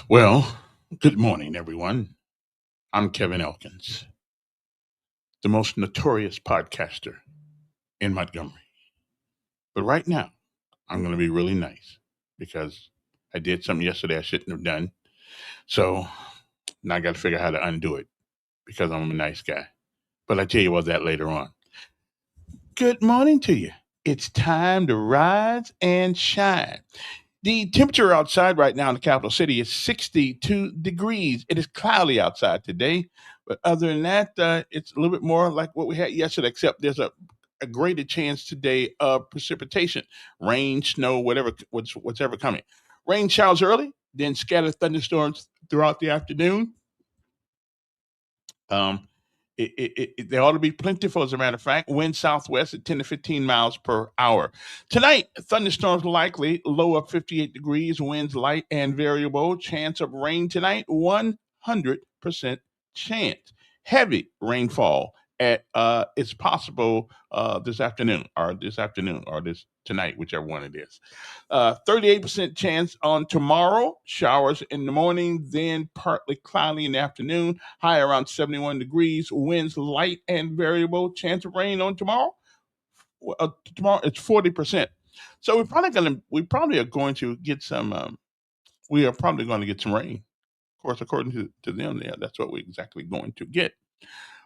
Well, good morning, everyone. I'm Kevin Elkins, the most notorious podcaster in Montgomery. But right now, I'm going to be really nice because I did something yesterday I shouldn't have done. So now I got to figure out how to undo it because I'm a nice guy. But I tell you about that later on. Good morning to you. It's time to rise and shine. The temperature outside right now in the capital city is 62 degrees. It is cloudy outside today, but other than that, it's a little bit more like what we had yesterday, except there's a greater chance today of precipitation, rain, snow, whatever coming. Rain showers early, then scattered thunderstorms throughout the afternoon. Um, there ought to be plentiful, as a matter of fact. Wind southwest at 10 to 15 miles per hour. Tonight, thunderstorms likely, low of 58 degrees, winds light and variable. Chance of rain tonight, 100% chance. Heavy rainfall at it's possible this tonight, whichever one it is. 38% chance on tomorrow. Showers in the morning, then partly cloudy in the afternoon. High around 71 degrees. Winds light and variable. Chance of rain on tomorrow. Tomorrow it's 40%. So we probably are going to get some. We are probably going to get some rain. Of course, according to them, yeah, that's what we're exactly going to get.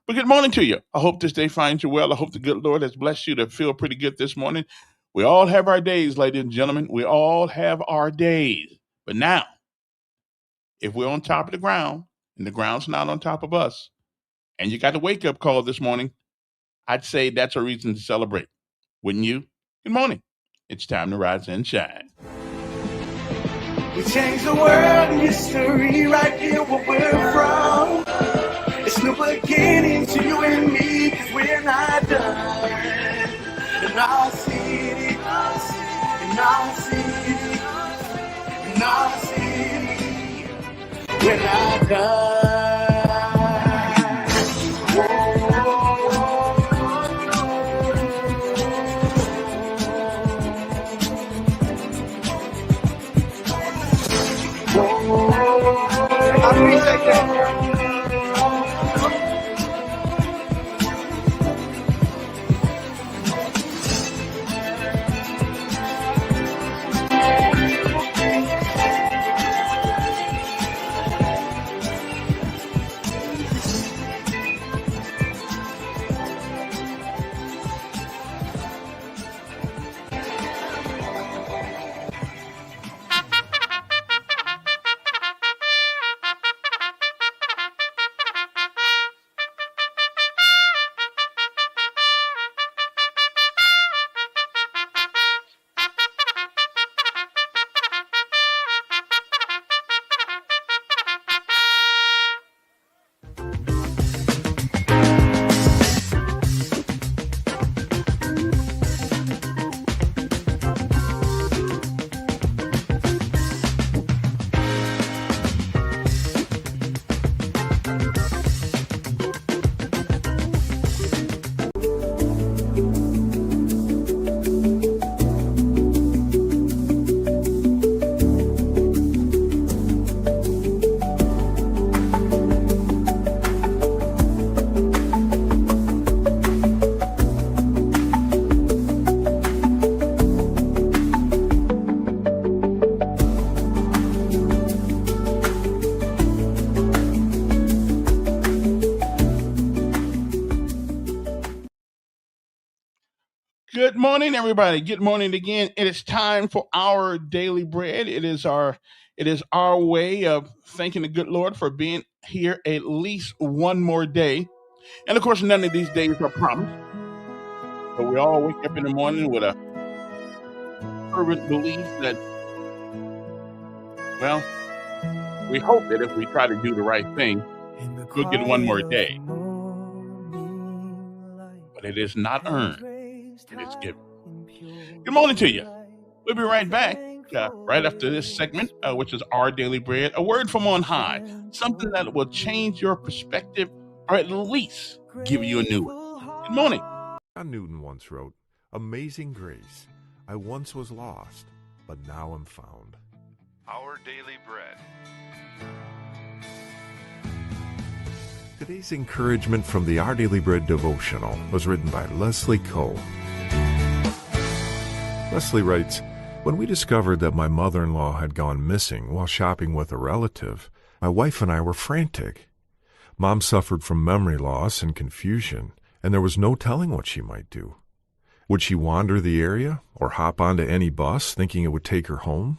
But good morning to you. I hope this day finds you well. I hope the good Lord has blessed you to feel pretty good this morning. We all have our days, ladies and gentlemen. We all have our days. But now, if we're on top of the ground and the ground's not on top of us, and you got a wake up call this morning, I'd say that's a reason to celebrate. Wouldn't you? Good morning. It's time to rise and shine. We change the world in history right here where we're from. It's new beginning to you and me, cause we're not done. In our city, in our city, in our city, we're not done. I appreciate that. Good morning, everybody. Good morning again. It is time for our daily bread. It is our way of thanking the good Lord for being here at least one more day. And of course, none of these days are promised, but we all wake up in the morning with a fervent belief that, well, we hope that if we try to do the right thing, we'll get one more day. But it is not earned, it is given. Good morning to you. We'll be right back. Right after this segment, which is our daily bread, a word from on high, something that will change your perspective or at least give you a new one. Good morning. John Newton once wrote, "Amazing grace, I once was lost, but now am found. Our Daily Bread. Today's encouragement from the Our Daily Bread devotional was written by Leslie Coe. Leslie writes, "When we discovered that my mother-in-law had gone missing while shopping with a relative, my wife and I were frantic. Mom suffered from memory loss and confusion, and there was no telling what she might do. Would she wander the area or hop onto any bus thinking it would take her home?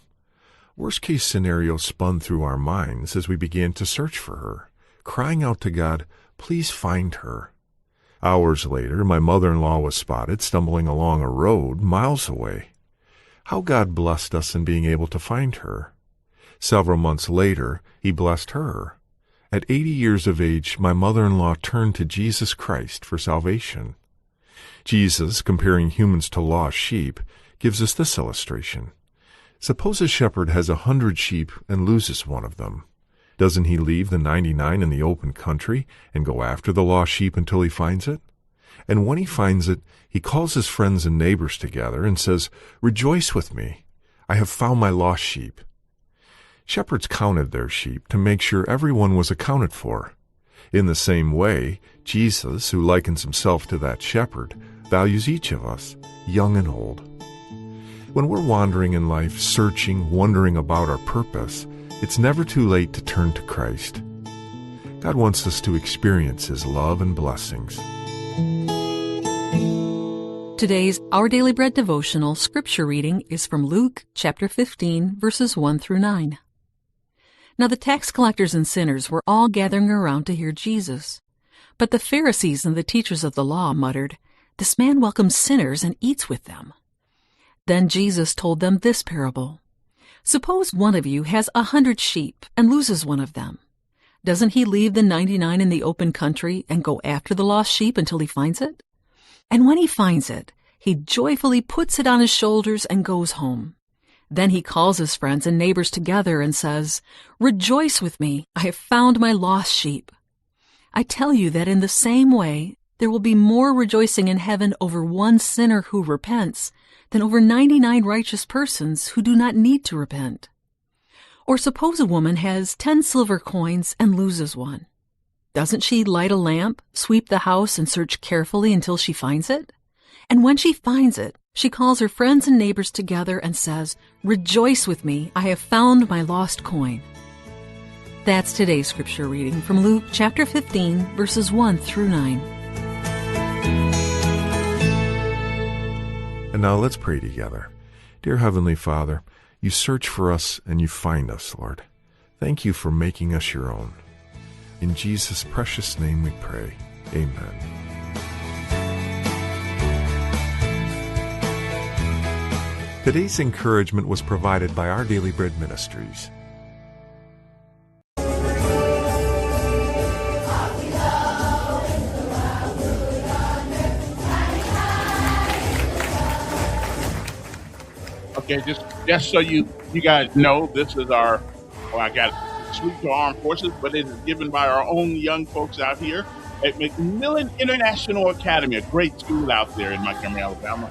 Worst-case scenarios spun through our minds as we began to search for her, crying out to God, 'Please find her.' Hours later, my mother-in-law was spotted stumbling along a road miles away. How God blessed us in being able to find her. Several months later, He blessed her. At 80 years of age, my mother-in-law turned to Jesus Christ for salvation." Jesus, comparing humans to lost sheep, gives us this illustration. Suppose a shepherd has 100 sheep and loses one of them. Doesn't he leave the 99 in the open country and go after the lost sheep until he finds it? And when he finds it, he calls his friends and neighbors together and says, "Rejoice with me. I have found my lost sheep." Shepherds counted their sheep to make sure everyone was accounted for. In the same way, Jesus, who likens himself to that shepherd, values each of us, young and old. When we're wandering in life, searching, wondering about our purpose, it's never too late to turn to Christ. God wants us to experience His love and blessings. Today's Our Daily Bread devotional scripture reading is from Luke chapter 15, verses 1 through 9. Now the tax collectors and sinners were all gathering around to hear Jesus. But the Pharisees and the teachers of the law muttered, "This man welcomes sinners and eats with them." Then Jesus told them this parable. "Suppose one of you has 100 sheep and loses one of them. Doesn't he leave the 99 in the open country and go after the lost sheep until he finds it? And when he finds it, he joyfully puts it on his shoulders and goes home. Then he calls his friends and neighbors together and says, 'Rejoice with me, I have found my lost sheep.' I tell you that in the same way, there will be more rejoicing in heaven over one sinner who repents than over 99 righteous persons who do not need to repent. Or suppose a woman has 10 silver coins and loses one. Doesn't she light a lamp, sweep the house, and search carefully until she finds it? And when she finds it, she calls her friends and neighbors together and says, 'Rejoice with me, I have found my lost coin.'" That's today's scripture reading from Luke chapter 15, verses 1 through 9. And now let's pray together. Dear Heavenly Father, you search for us and you find us, Lord. Thank you for making us your own. In Jesus' precious name we pray. Amen. Today's encouragement was provided by Our Daily Bread Ministries. Okay, just so you guys know, this is our, I got salute to our armed forces, but it is given by our own young folks out here at McMillan International Academy, a great school out there in Montgomery, Alabama.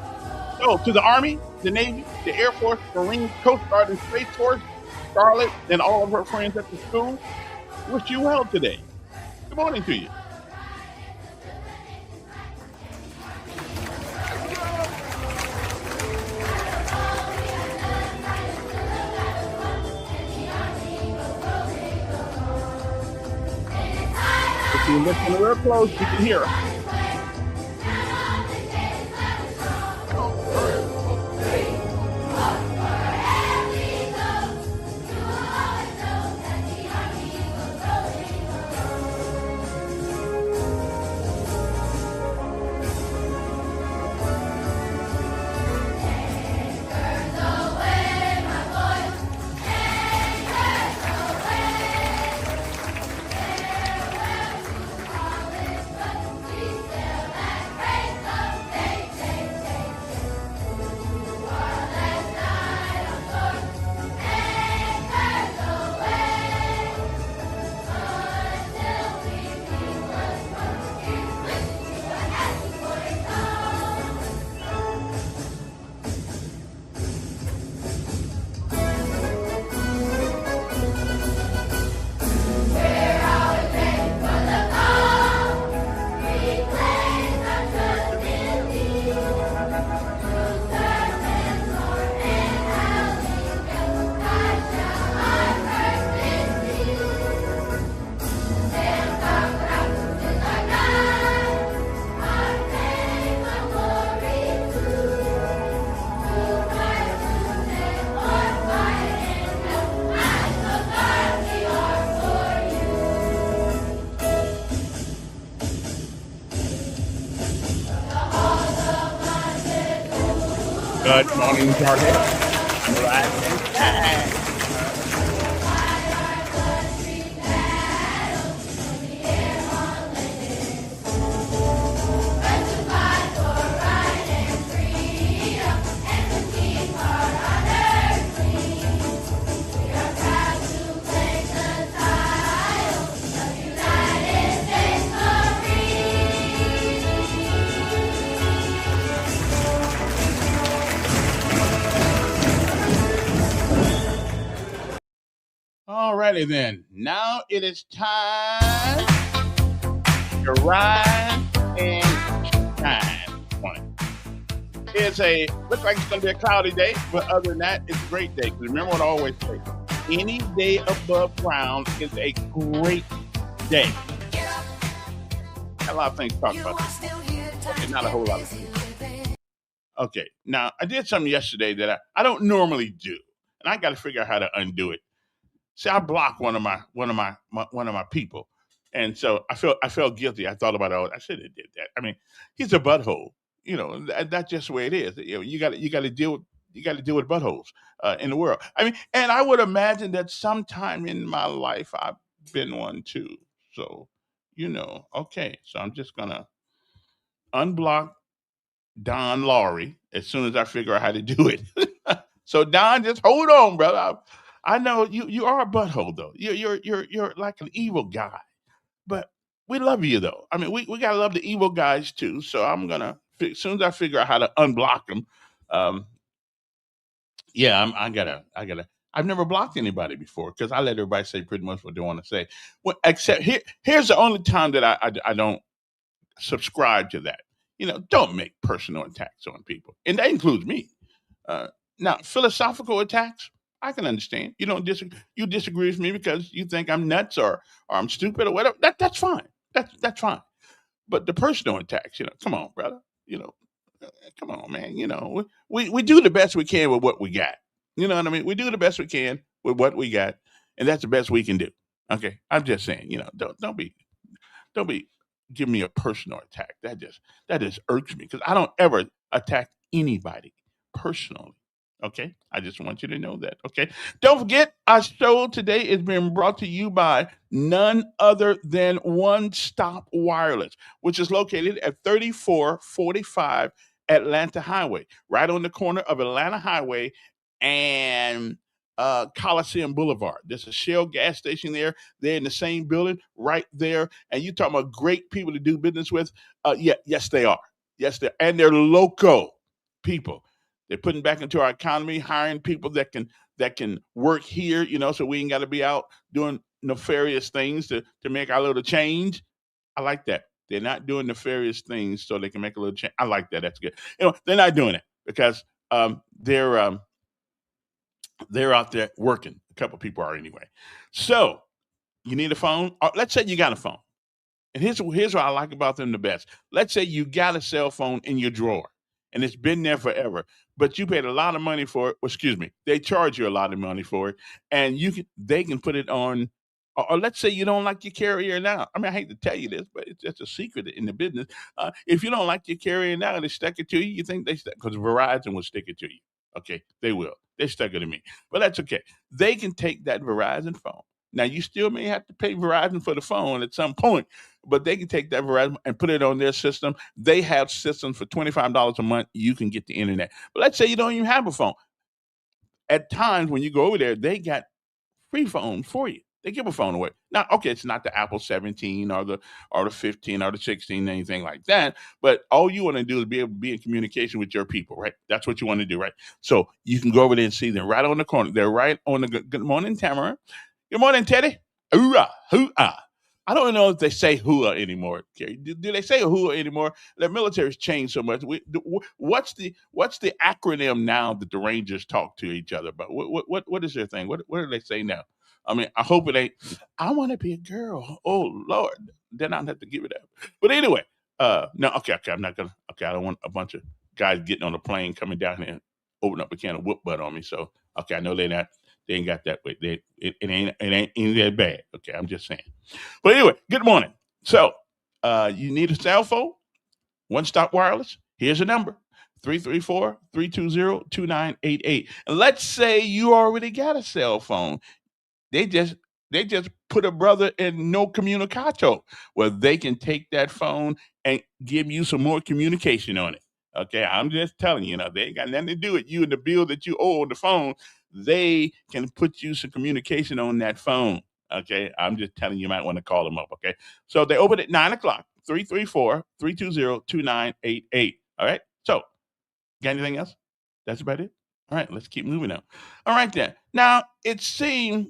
So to the Army, the Navy, the Air Force, Marines, Coast Guard, and Space Force, Scarlett, and all of her friends at the school, wish you well today. Good morning to you. If you listen real close, you can hear her. Good morning, Jordan. Rise and shine. Alrighty then. Now it is time to rise and shine. Morning. It's looks like it's gonna be a cloudy day, but other than that, it's a great day. Because remember what I always say: any day above ground is a great day. Got a lot of things to talk about. Okay, not a whole lot of things. Okay, now I did something yesterday that I don't normally do, and I got to figure out how to undo it. See, I blocked one of my people, and so I felt guilty. I thought about it. I should have did that. I mean, he's a butthole. You know, that's just the way it is. You know, you got to deal with buttholes in the world. I mean, and I would imagine that sometime in my life I've been one too. So, okay. So I'm just gonna unblock Don Laurie as soon as I figure out how to do it. So Don, just hold on, brother. I know you are a butthole though. You're like an evil guy, but we love you though. I mean, we gotta love the evil guys too. So I'm gonna as soon as I figure out how to unblock them. Um, yeah, I gotta. I've never blocked anybody before because I let everybody say pretty much what they want to say. Well, except here's the only time that I don't subscribe to that. Don't make personal attacks on people, and that includes me. Uh, Now, philosophical attacks, I can understand. You don't disagree. You disagree with me because you think I'm nuts or I'm stupid or whatever. That's fine. That's fine. But the personal attacks, come on, brother. You know, come on, man. We do the best we can with what we got. You know what I mean? We do the best we can with what we got, and that's the best we can do. Okay, I'm just saying. Don't be giving me a personal attack. That just irks me because I don't ever attack anybody personally. Okay, I just want you to know that. Okay, don't forget our show today is being brought to you by none other than One Stop Wireless, which is located at 3445 Atlanta Highway, right on the corner of Atlanta Highway and Coliseum Boulevard. There's a Shell gas station there. They're in the same building right there. And you talking about great people to do business with? Yeah, yes, they are. Yes, they're and they're local people. They're putting back into our economy, hiring people that can work here, so we ain't got to be out doing nefarious things to make our little change. I like that. They're not doing nefarious things so they can make a little change. I like that. That's good. They're not doing it because they're out there working. A couple people are anyway. So you need a phone. Let's say you got a phone. And here's what I like about them the best. Let's say you got a cell phone in your drawer and it's been there forever, but you paid a lot of money for it. Well, excuse me, they charge you a lot of money for it, and they can put it on. Or let's say you don't like your carrier now. I mean, I hate to tell you this, but it's just a secret in the business. If you don't like your carrier now, they stuck it to you. You think they stuck because Verizon will stick it to you. Okay, they will. They stuck it to me, but that's okay. They can take that Verizon phone. Now you still may have to pay Verizon for the phone at some point, but they can take that Verizon and put it on their system. They have systems for $25 a month. You can get the internet. But let's say you don't even have a phone. At times when you go over there, they got free phones for you. They give a phone away. Now, okay, it's not the Apple 17 or the 15 or the 16, anything like that. But all you want to do is be able to be in communication with your people, right? That's what you want to do, right? So you can go over there and see them right on the corner. They're right on the Good Morning Tamara. Good morning, Teddy. Hoorah, hoo-ah. I don't know if they say hooah anymore. Kerry. Do they say hooah anymore? The military's changed so much. What's the acronym now that the Rangers talk to each other about? What is their thing? What do they say now? I mean, I hope it ain't. I want to be a girl. Oh Lord, then I'll have to give it up. But anyway, no, okay. I'm not gonna. Okay, I don't want a bunch of guys getting on a plane coming down here and open up a can of whoop butt on me. So okay, I know they're not. They ain't got that way. It ain't that bad. Okay, I'm just saying. But anyway, good morning. So you need a cell phone? One Stop Wireless. Here's a number: 334-320-2988. And let's say you already got a cell phone. They just put a brother in no communicato where they can take that phone and give you some more communication on it. Okay, I'm just telling you, they ain't got nothing to do with you and the bill that you owe on the phone. They can put you some communication on that phone. Okay, I'm just telling you, you might want to call them up. Okay, so they open at 9 o'clock. 334-320-2988. All right, so got anything else? That's about it. All right, let's keep moving now. All right, then. Now it seems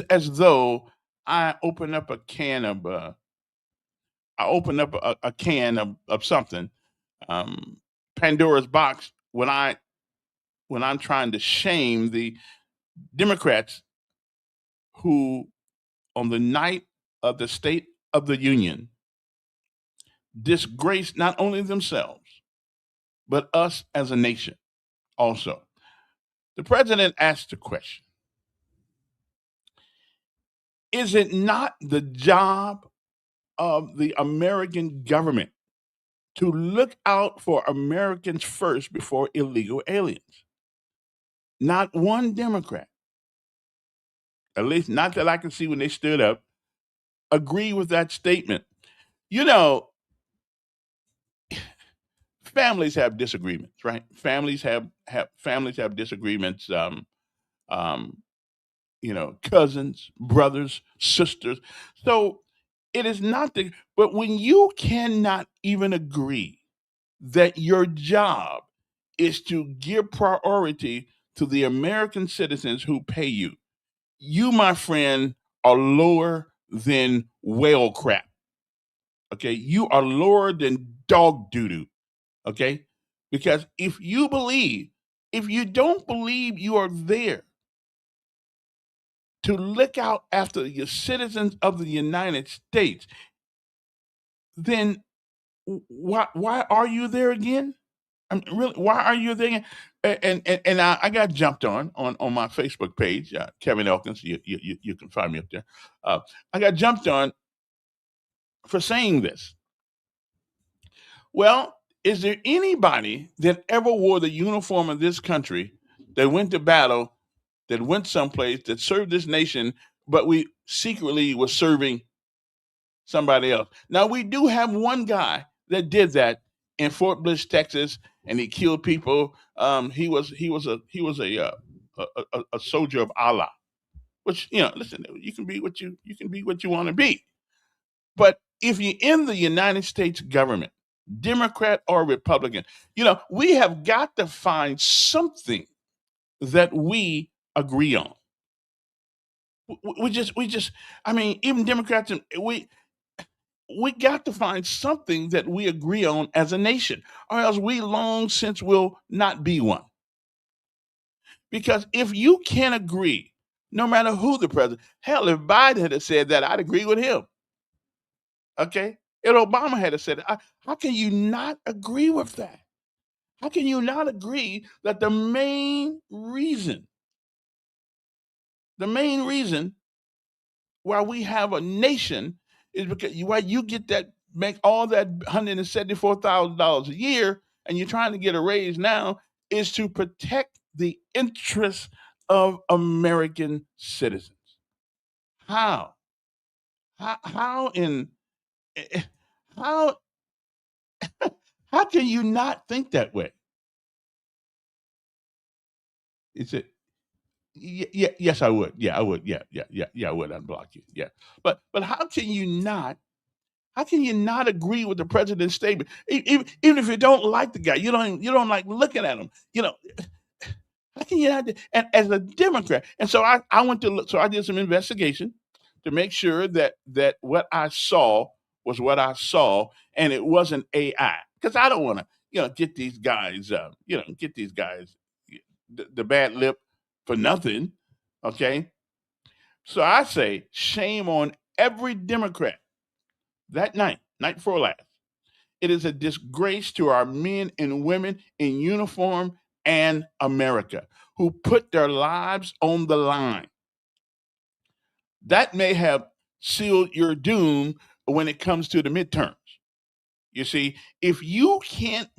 as though I open up a can of a can of something, Pandora's box, when I'm trying to shame the Democrats who, on the night of the State of the Union, disgrace not only themselves but us as a nation. Also, the president asked the question: is it not the job of the American government to look out for Americans first before illegal aliens? Not one Democrat, at least not that I can see when they stood up, agree with that statement. You know, families have disagreements, right? Families have disagreements. Um, cousins, brothers, sisters. So it is not the, but when you cannot even agree that your job is to give priority to the American citizens who pay you, you, my friend, are lower than whale crap. Okay. You are lower than dog doo doo. Okay. Because if you don't believe you are there to look out after your citizens of the United States, then why are you there again? I mean, really, why are you there again? And I got jumped on my Facebook page, Kevin Elkins. You can find me up there. I got jumped on for saying this. Well, is there anybody that ever wore the uniform of this country, that went to battle, that went someplace, that served this nation, but we secretly were serving somebody else? Now, we do have one guy that did that in Fort Bliss, Texas, and he killed people. He was a soldier of Allah, which, listen, you can be what you want to be. But if you're in the United States government, Democrat or Republican, we have got to find something that we agree on. We just, I mean, even Democrats, we got to find something that we agree on as a nation, or else we long since will not be one. Because if you can't agree, no matter who the president, hell, if Biden had said that, I'd agree with him. Okay? If Obama had said it, how can you not agree with that? How can you not agree that the main reason why we have a nation is because why you get that, make all that $174,000 a year, and you're trying to get a raise now, is to protect the interests of American citizens. How? How in how how can you not think that way? Is it? Yeah, yes, I would. Yeah, I would. Yeah, I would unblock you. Yeah, but how can you not? How can you not agree with the president's statement? Even if you don't like the guy, you don't like looking at him. How can you not? And as a Democrat, and so I went to look. So I did some investigation to make sure that what I saw was what I saw, and it wasn't AI. Because I don't want to, get these guys, the bad lip for nothing. Okay, so I say shame on every Democrat that night before last. It is a disgrace to our men and women in uniform and America who put their lives on the line. That may have sealed your doom when it comes to the midterms. You see, if you can't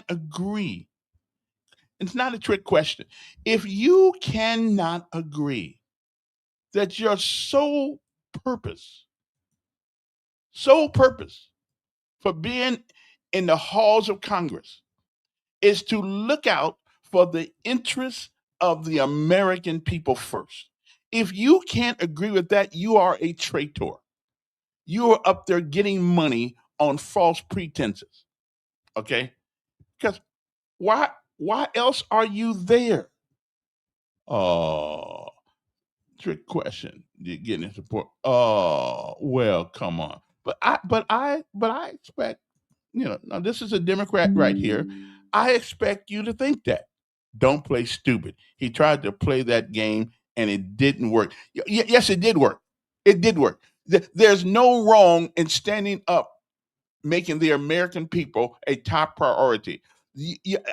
agree, it's not a trick question. If you cannot agree that your purpose, sole purpose for being in the halls of Congress is to look out for the interests of the American people first. If you can't agree with that, you are a traitor. You are up there getting money on false pretenses. Okay? Because why else are you there? Oh, trick question. You're getting support. Oh, well, come on. But I expect, now this is a Democrat right here. I expect you to think that. Don't play stupid. He tried to play that game and it didn't work. Yes, it did work. It did work. There's no wrong in standing up, making the American people a top priority.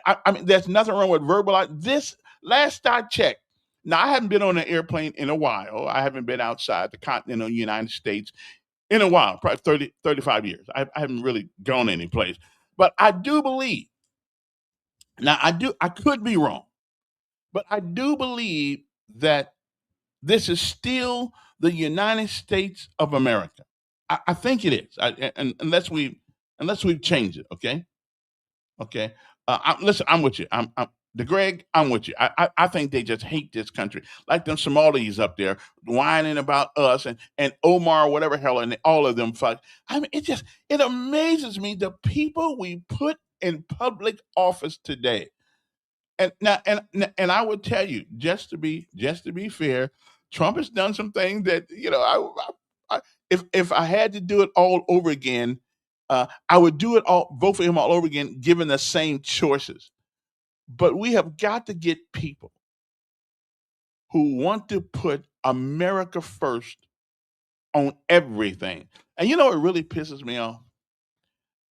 I mean, there's nothing wrong with verbalize this. Last I checked, now I haven't been on an airplane in a while. I haven't been outside the continental United States in a while, probably 30, 35 years. I haven't really gone any place. But I do believe, now I could be wrong, but I do believe that this is still the United States of America. I think it is. And unless we've changed it, okay? Okay. Listen, I'm with you. I'm the Greg. I'm with you. I think they just hate this country, like them Somalis up there whining about us and Omar, whatever hell, and all of them. Fuck. I mean, it amazes me the people we put in public office today. And I would tell you, just to be fair, Trump has done some things that if I had to do it all over again, I would do it all, vote for him all over again, given the same choices. But we have got to get people who want to put America first on everything. And you know what really pisses me off?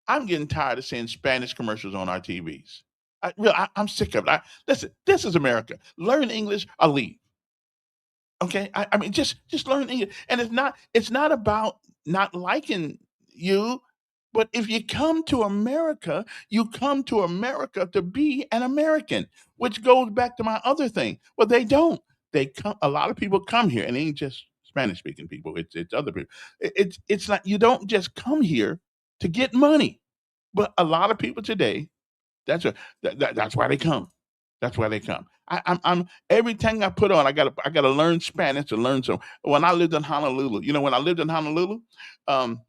I'm getting tired of seeing Spanish commercials on our TVs. I'm sick of it. Listen, this is America. Learn English or leave. Okay, I mean, just learn English, and it's not about not liking you, but if you come to America, you come to America to be an American, which goes back to my other thing. Well, they don't. They come. A lot of people come here, and it ain't just Spanish speaking people. It's other people. It's not. You don't just come here to get money, but a lot of people today, that's why they come. That's why they come. I'm everything I put on, I gotta learn Spanish to learn some. When I lived in Honolulu, when I lived in Honolulu, um,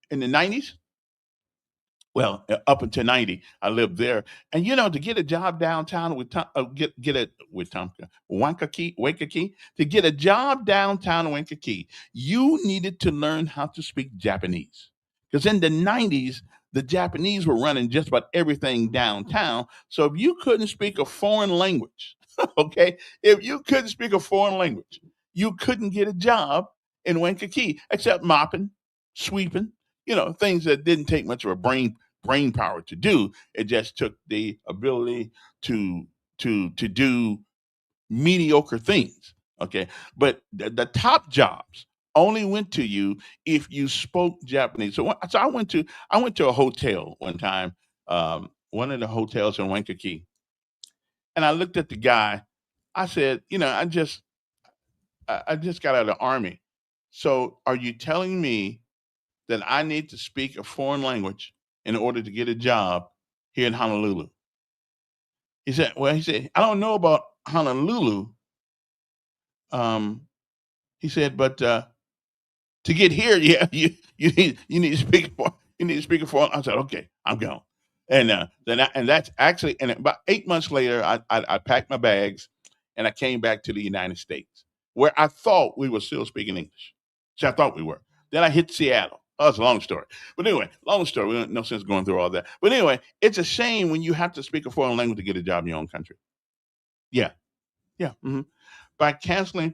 in the '90s, well, up until '90, I lived there, and to get a job downtown get it with Tonka, Waikiki, to get a job downtown in Waikiki, you needed to learn how to speak Japanese, because in the '90s, the Japanese were running just about everything downtown. So if you couldn't speak a foreign language, okay, if you couldn't speak a foreign language, you couldn't get a job in Waikiki except mopping, sweeping, things that didn't take much of a brain power to do. It just took the ability to do mediocre things. Okay, but the top jobs only went to you if you spoke Japanese. So I went to a hotel one time, one of the hotels in Waikiki, and I looked at the guy. I said, I just got out of the army. So are you telling me that I need to speak a foreign language in order to get a job here in Honolulu? He said, I don't know about Honolulu. Um, he said, but to get here, yeah, you need to speak a foreign. I said, okay, I'm gone. And that's actually, and about 8 months later, I packed my bags and I came back to the United States, where I thought we were still speaking English. So I thought we were. Then I hit Seattle. Oh, it's a long story. But anyway, long story. We don't no sense going through all that. But anyway, it's a shame when you have to speak a foreign language to get a job in your own country. Yeah, yeah. By canceling,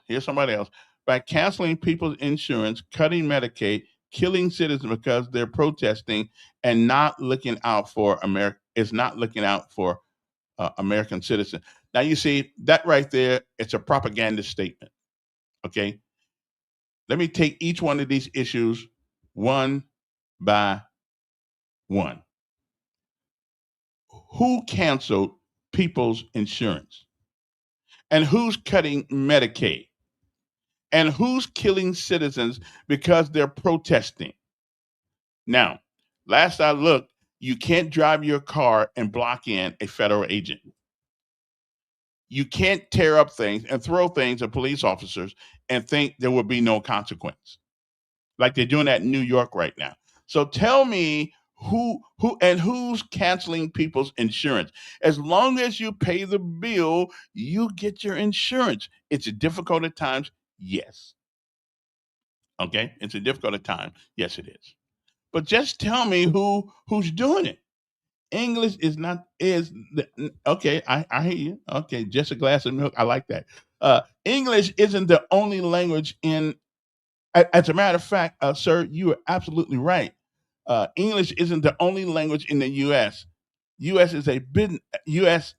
here's somebody else. By canceling people's insurance, cutting Medicaid, killing citizens because they're protesting and not looking out for America, is not looking out for American citizens. Now you see that right there. It's a propaganda statement. Okay, let me take each one of these issues one by One, who canceled people's insurance? And who's cutting Medicaid? And who's killing citizens because they're protesting? Now, last I looked, you can't drive your car and block in a federal agent. You can't tear up things and throw things at police officers and think there will be no consequence. Like they're doing that in New York right now. So tell me who's canceling people's insurance. As long as you pay the bill, you get your insurance. It's difficult at times, yes. Okay, it's a difficult time, yes, it is. But just tell me who's doing it. English is not is okay. I hear you. Okay, just a glass of milk. I like that. English isn't the only language in. As a matter of fact, sir, you are absolutely right. English isn't the only language in the U.S. U.S. is a business. U.S.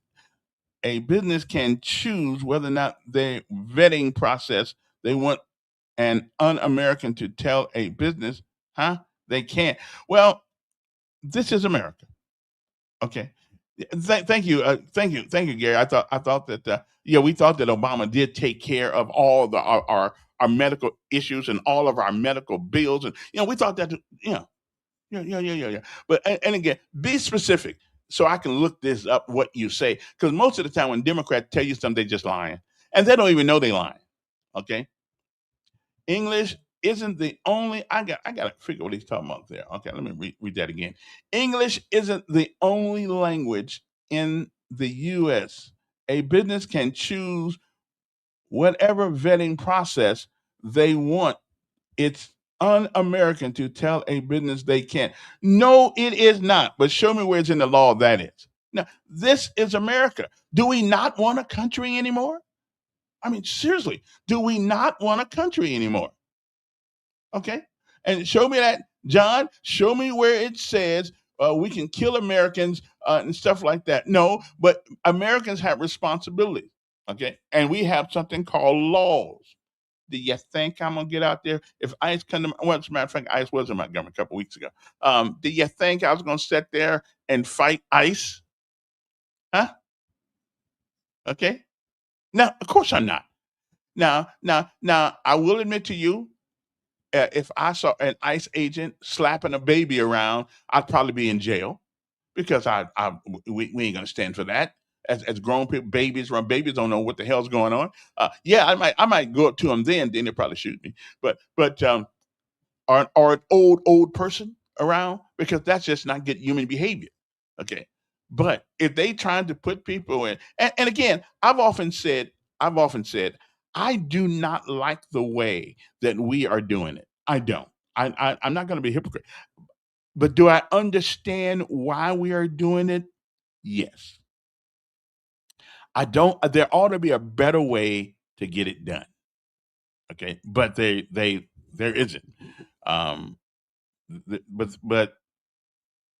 A business can choose whether or not the vetting process they want an un-American to tell a business, huh? They can't. Well, this is America. Okay. Thank you, thank you, Gary. I thought that yeah, we thought that Obama did take care of all our medical issues and all of our medical bills, and we thought that yeah. But and again, be specific so I can look this up. What you say, because most of the time when Democrats tell you something, they just lying, and they don't even know they lying. Okay. English isn't the only. I gotta figure what he's talking about there. Okay, let me read that again. English isn't the only language in the U.S. A business can choose whatever vetting process they want. It's un-American to tell a business they can't. No, it is not. But show me where it's in the law that is. Now, this is America. Do we not want a country anymore? I mean, seriously, do we not want a country anymore? Okay. And show me that, John, show me where it says we can kill Americans and stuff like that. No, but Americans have responsibility. Okay. And we have something called laws. Do you think I'm going to get out there? If ICE come to, well, as a matter of fact, ICE was in Montgomery a couple weeks ago. Do you think I was going to sit there and fight ICE? Huh? Okay. Now, of course I'm not. Now, I will admit to you, if I saw an ICE agent slapping a baby around, I'd probably be in jail because we ain't gonna stand for that. As grown people, babies don't know what the hell's going on. Yeah, I might go up to them then they probably shoot me. But or an old person around because that's just not good human behavior. Okay, but if they trying to put people in, and again, I've often said, I do not like the way that we are doing it. I don't. I'm not going to be a hypocrite. But do I understand why we are doing it? Yes. I don't. There ought to be a better way to get it done. Okay, but there isn't. Um, but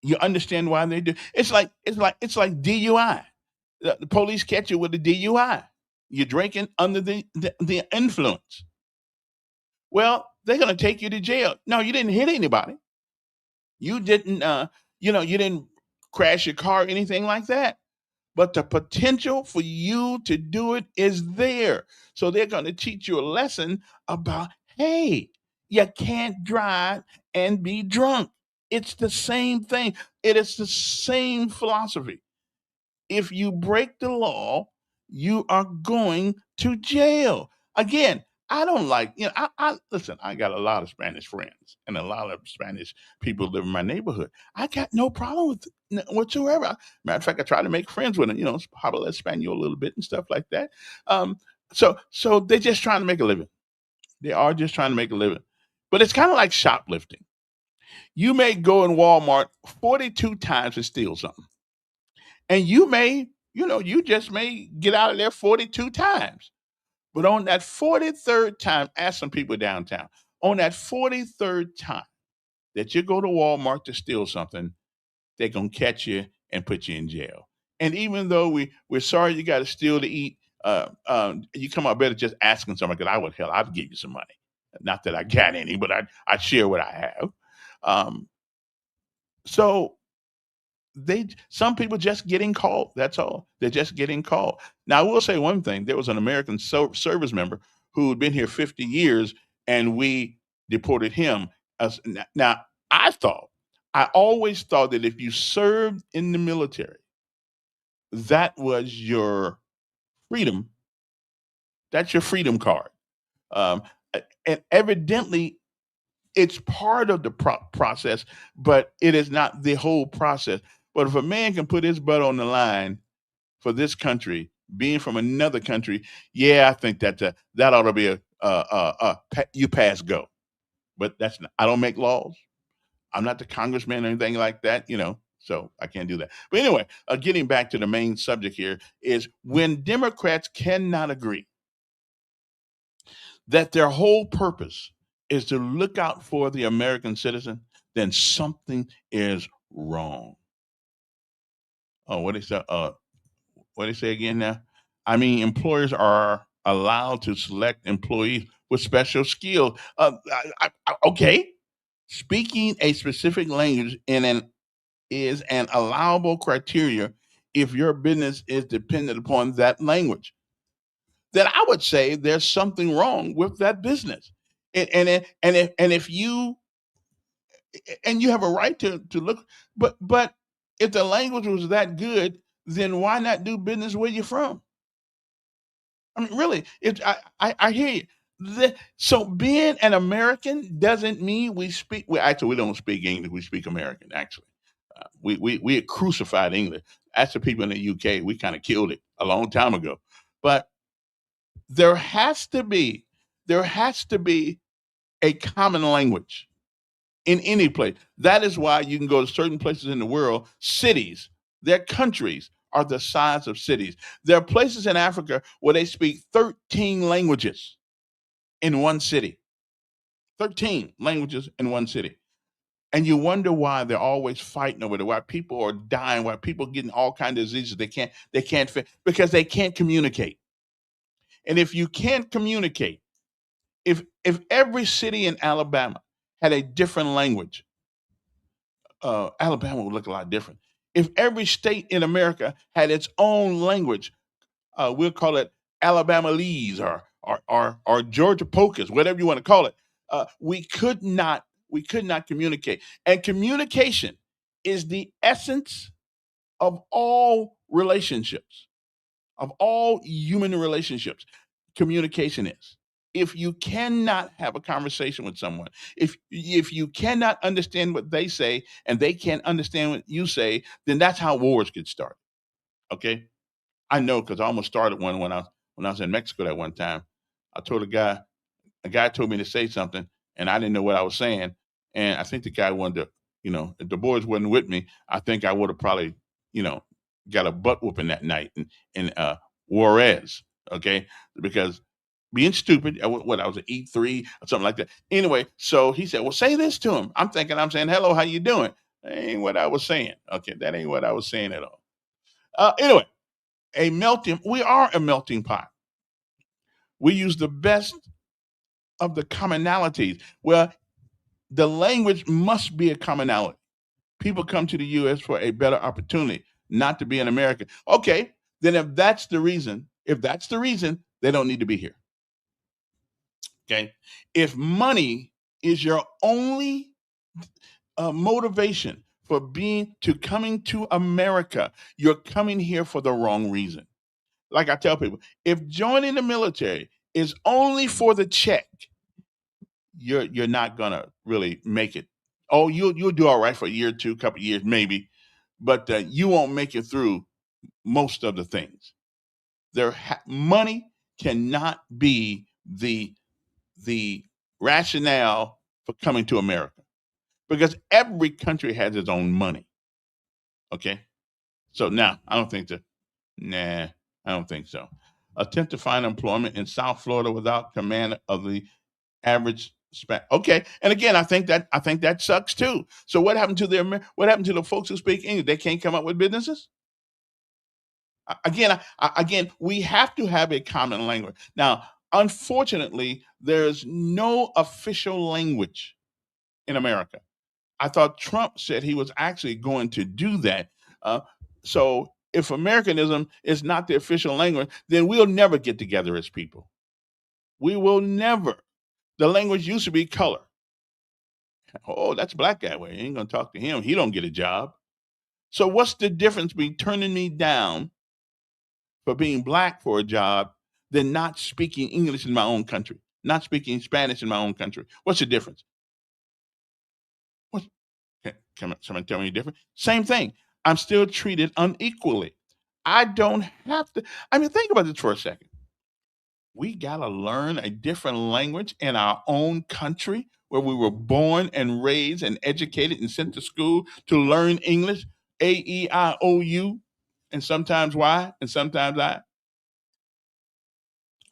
you understand why they do. It's like DUI. The police catch you with a DUI. You're drinking under the influence. Well, they're gonna take you to jail. No, you didn't hit anybody. You didn't you didn't crash your car or anything like that. But the potential for you to do it is there. So they're gonna teach you a lesson about, hey, you can't drive and be drunk. It's the same thing. It is the same philosophy. If you break the law, you are going to jail. Again, I don't like, I listen, I got a lot of Spanish friends and a lot of Spanish people live in my neighborhood. I got no problem with it whatsoever. Matter of fact, I try to make friends with them, habla Espanol a little bit and stuff like that. Um, so they're just trying to make a living. They are just trying to make a living. But it's kind of like shoplifting. You may go in Walmart 42 times and steal something. And you just may get out of there 42 times. But on that 43rd time, ask some people downtown, on that 43rd time that you go to Walmart to steal something, they're going to catch you and put you in jail. And even though we're sorry you got to steal to eat, you come out better just asking somebody, because I'd give you some money. Not that I got any, but I'd share what I have. Um, so some people just getting called. That's all. They're just getting called. Now, I will say one thing. There was an American service member who had been here 50 years, and we deported him. Now, I always thought that if you served in the military, that was your freedom. That's your freedom card. Um, and evidently, it's part of the process, but it is not the whole process. But if a man can put his butt on the line for this country, being from another country, yeah, I think that ought to be you pass go. But that's not, I don't make laws. I'm not the congressman or anything like that, so I can't do that. But anyway, getting back to the main subject here is when Democrats cannot agree that their whole purpose is to look out for the American citizen, then something is wrong. Oh, what they say again now? I mean, employers are allowed to select employees with special skills. Okay, speaking a specific language is an allowable criteria if your business is dependent upon that language. Then I would say there's something wrong with that business. And if you and you have a right to look, but if the language was that good, then why not do business where you're from? I mean, really, I hear you. So being an American doesn't mean we speak. Well, actually, we don't speak English. We speak American. Actually, we had crucified English. That's the people in the UK. We kind of killed it a long time ago. But there has to be there has to be a common language in any place. That is why you can go to certain places in the world, cities, their countries are the size of cities. There are places in Africa where they speak 13 languages in one city. 13 languages in one city. And you wonder why they're always fighting over it, why people are dying, why people are getting all kinds of diseases they can't fit because they can't communicate. And if you can't communicate, if every city in Alabama had a different language, Alabama would look a lot different. If every state in America had its own language, we'll call it Alabama-lese or Georgia Pocus, whatever you want to call it. We could not communicate, and communication is the essence of all relationships, of all human relationships. Communication is. If you cannot have a conversation with someone, if you cannot understand what they say and they can't understand what you say, then that's how wars get started. Okay, I know because I almost started one when I was in Mexico that one time. I told a guy told me to say something, and I didn't know what I was saying, and I think the guy wanted to, if the boys wasn't with me, I think I would have probably, you know, got a butt whooping that night in Juarez, okay, because being stupid. What I was at E3 or something like that. Anyway, so he said, "Well, say this to him." I'm thinking I'm saying, "Hello, how you doing?" That ain't what I was saying. Okay, that ain't what I was saying at all. Anyway, we are a melting pot. We use the best of the commonalities. Well, the language must be a commonality. People come to the U.S. for a better opportunity, not to be an American. Okay, then if that's the reason, they don't need to be here. Okay, if money is your only motivation for coming to America, you're coming here for the wrong reason. Like I tell people, if joining the military is only for the check, you're not gonna really make it. Oh, you'll do all right for a year or two, couple of years maybe, but you won't make it through most of the things. Money cannot be the rationale for coming to America because every country has its own money. Okay, so now I don't think that. Nah, I don't think so. Attempt to find employment in South Florida without command of the average span. Okay, and again, I think that sucks too. So what happened to the folks who speak English? They can't come up with businesses. Again, we have to have a common language. Now, unfortunately, there's no official language in America. I thought Trump said he was actually going to do that, So if Americanism is not the official language, then we'll never get together as people. We will never. The language used to be color. Oh, that's a black guy. Well, you ain't gonna talk to him. He don't get a job. So what's the difference between turning me down for being black for a job than not speaking English in my own country, not speaking Spanish in my own country? What's the difference? What, can someone tell me different? Same thing. I'm still treated unequally. I don't have to. I mean, think about this for a second. We got to learn a different language in our own country where we were born and raised and educated and sent to school to learn English, A-E-I-O-U, and sometimes Y, and sometimes I.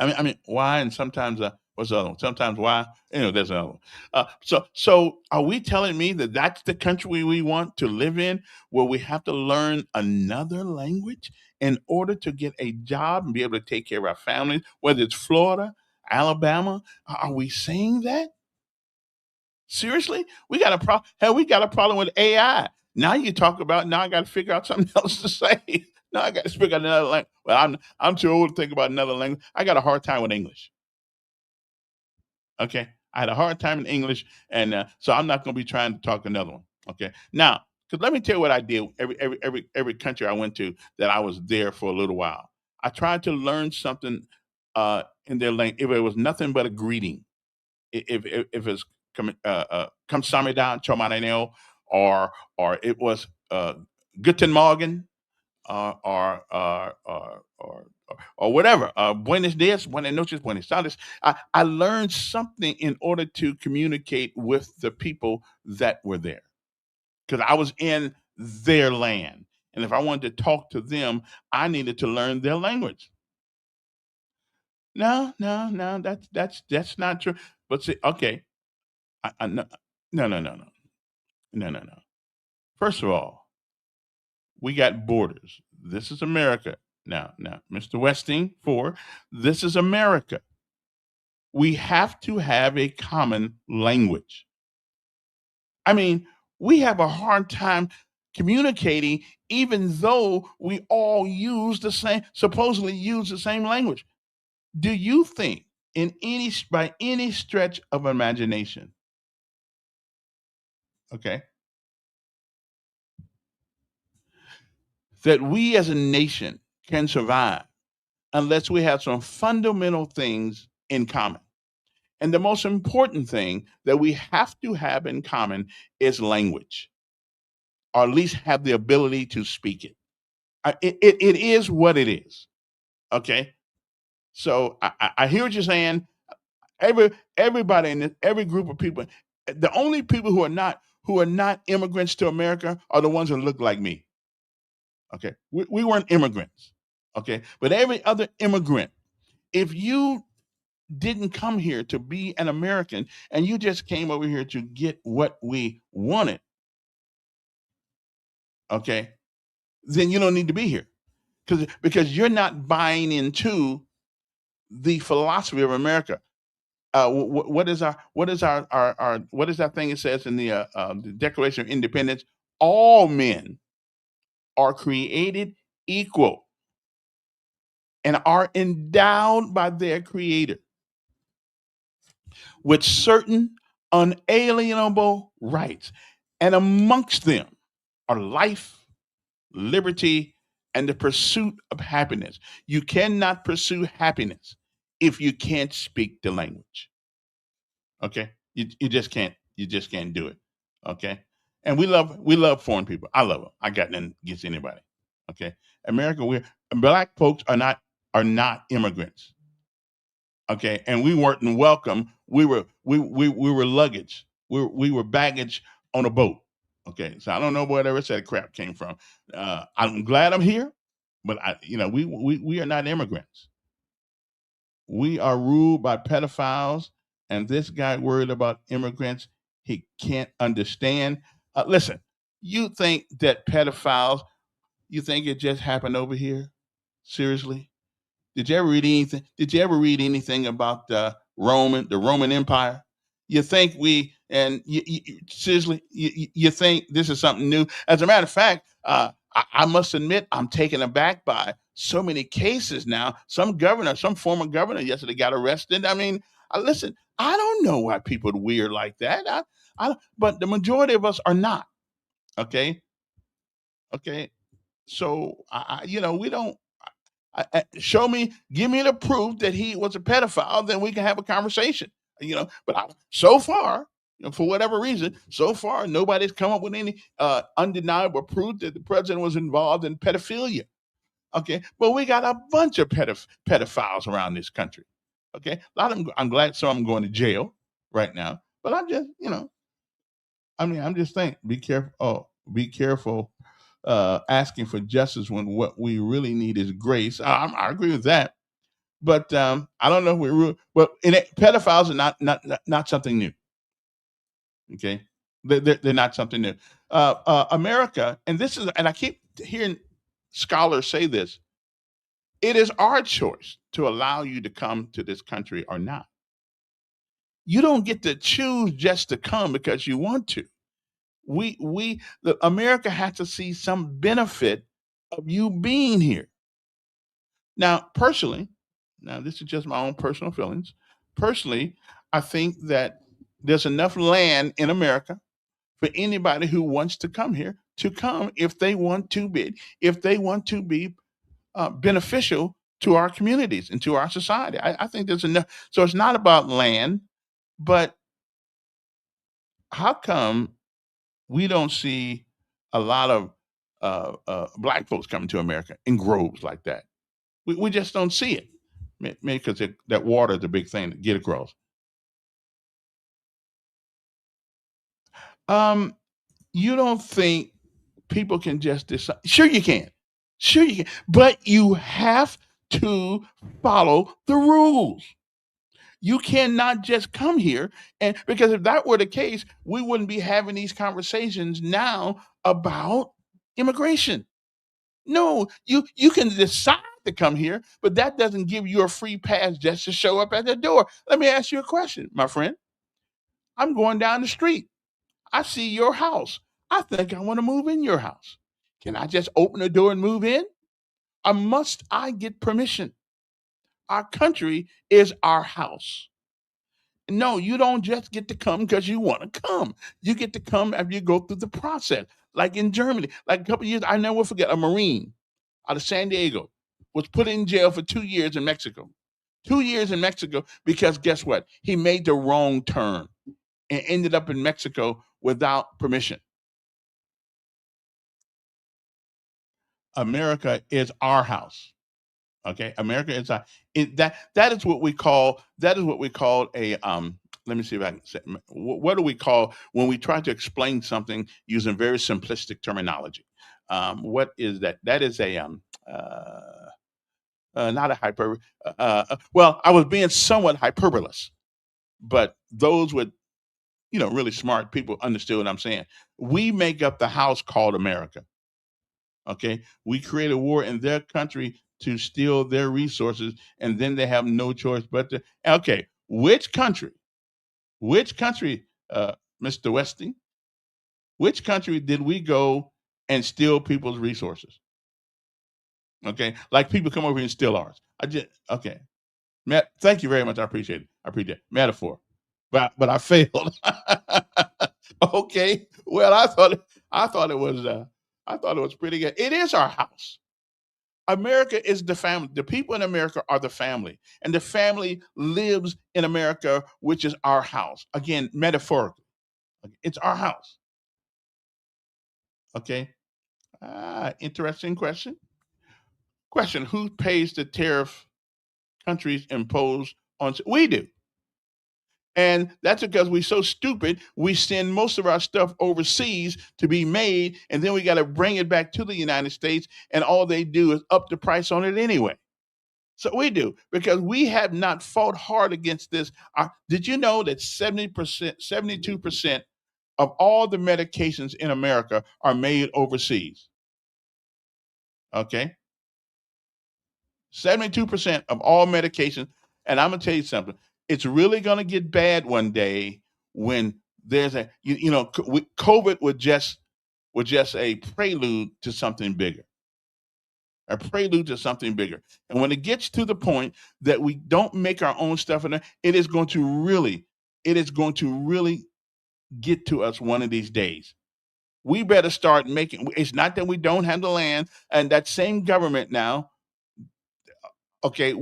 I mean, why and sometimes what's the other one? Sometimes why? There's another one. So are we telling me that that's the country we want to live in, where we have to learn another language in order to get a job and be able to take care of our families, whether it's Florida, Alabama? Are we saying that? Seriously? We got a problem. Hell, we got a problem with AI. Now you talk about, now I got to figure out something else to say. Now I got to speak another language. Well, I'm too old to think about another language. I got a hard time with English. Okay, I had a hard time in English, and so I'm not going to be trying to talk another one. Okay, now, because let me tell you what I did. Every country I went to, that I was there for a little while. I tried to learn something in their language. If it was nothing but a greeting, if it's kamsamida chomaneneo, or it was guten morgen, or whatever. Buenos dias, buenas noches, buenas tardes. I learned something in order to communicate with the people that were there, because I was in their land. And if I wanted to talk to them, I needed to learn their language. No, no, no, that's not true. But see, okay, no, no, no, no, no, no, no, no. First of all, we got borders. This is America. Now, Mr. Westing, this is America. We have to have a common language. I mean, we have a hard time communicating, even though we all supposedly use the same language. Do you think, by any stretch of imagination, okay, that we as a nation can survive unless we have some fundamental things in common? And the most important thing that we have to have in common is language, or at least have the ability to speak it. It is what it is. Okay. So I hear what you're saying. Everybody in every group of people, the only people who are not immigrants to America are the ones who look like me. Okay. We weren't immigrants. Okay. But every other immigrant, if you didn't come here to be an American and you just came over here to get what we wanted, okay, then you don't need to be here, because you're not buying into the philosophy of America. What is that thing it says in the Declaration of Independence? All men are created equal and are endowed by their creator with certain unalienable rights. And amongst them are life, liberty, and the pursuit of happiness. You cannot pursue happiness if you can't speak the language. Okay? You just can't. You just can't do it. Okay? And we love foreign people. I love them. I got nothing against anybody. Okay? America, black folks are not immigrants. Okay, and we weren't welcome. We were luggage. We were baggage on a boat. Okay, so I don't know where the rest of that crap came from. I'm glad I'm here, but we are not immigrants. We are ruled by pedophiles, and this guy worried about immigrants. He can't understand. Listen, you think that pedophiles? You think it just happened over here? Seriously? Did you ever read anything? Did you ever read anything about the Roman Empire? You think seriously, you think this is something new? As a matter of fact, I must admit, I'm taken aback by so many cases now. Some former governor yesterday got arrested. I mean, listen, I don't know why people are weird like that. But the majority of us are not. Okay, okay. So we don't. Show me, give me the proof that he was a pedophile, then we can have a conversation. But so far, for whatever reason, so far nobody's come up with any undeniable proof that the president was involved in pedophilia. Okay, but we got a bunch of pedophiles around this country. Okay, a lot of them. I'm glad some of them going to jail right now, but I'm just, I'm just saying, be careful. Oh, be careful asking for justice when what we really need is grace. I agree with that, but I don't know if but pedophiles are not something new. Okay, they're not something new. America, and I keep hearing scholars say this. It is our choice to allow you to come to this country or not. You don't get to choose just to come because you want to. America has to see some benefit of you being here. Now, personally, this is just my own personal feelings. Personally, I think that there's enough land in America for anybody who wants to come here to come if they want to be beneficial to our communities and to our society. I think there's enough. So it's not about land, but how come we don't see a lot of black folks coming to America in groves like that? We just don't see it. Maybe because that water is a big thing to get across. You don't think people can just decide? Sure, you can. Sure, you can. But you have to follow the rules. You cannot just come here, and because if that were the case, we wouldn't be having these conversations now about immigration. No, you can decide to come here, but that doesn't give you a free pass just to show up at the door. Let me ask you a question, my friend. I'm going down the street. I see your house. I think I want to move in your house. Can I just open the door and move in? Or must I get permission? Our country is our house. No, you don't just get to come because you want to come. You get to come after you go through the process. Like in Germany, like a couple of years, I never forget a Marine out of San Diego was put in jail for 2 years in Mexico. 2 years in Mexico because guess what? He made the wrong turn and ended up in Mexico without permission. America is our house. Okay, America is that is what we call a Let me see if I can say what do we call when we try to explain something using very simplistic terminology. What is that? That is a not a hyper. Well, I was being somewhat hyperbolous, but those with really smart people understood what I'm saying. We make up the house called America. Okay, we create a war in their country to steal their resources, and then they have no choice but to. Okay, which country? Which country, Mr. Westing? Which country did we go and steal people's resources? Okay, like people come over here and steal ours. Okay. Thank you very much. I appreciate it. I appreciate it. Metaphor, but I failed. Okay. Well, I thought it was pretty good. It is our house. America is the family. The people in America are the family, and the family lives in America, which is our house. Again, metaphorically, it's our house. Okay. Interesting question. Question: who pays the tariff countries impose on? We do. And that's because we're so stupid. We send most of our stuff overseas to be made, and then we got to bring it back to the United States, and all they do is up the price on it anyway. So we do because we have not fought hard against this. Did you know that 70%, 72% of all the medications in America are made overseas? Okay. 72% of all medications. And I'm going to tell you something. It's really going to get bad one day when there's COVID would just was just a prelude to something bigger. A prelude to something bigger. And when it gets to the point that we don't make our own stuff in there, it is going to really get to us one of these days. We better start making. It's not that we don't have the land, and that same government now, okay,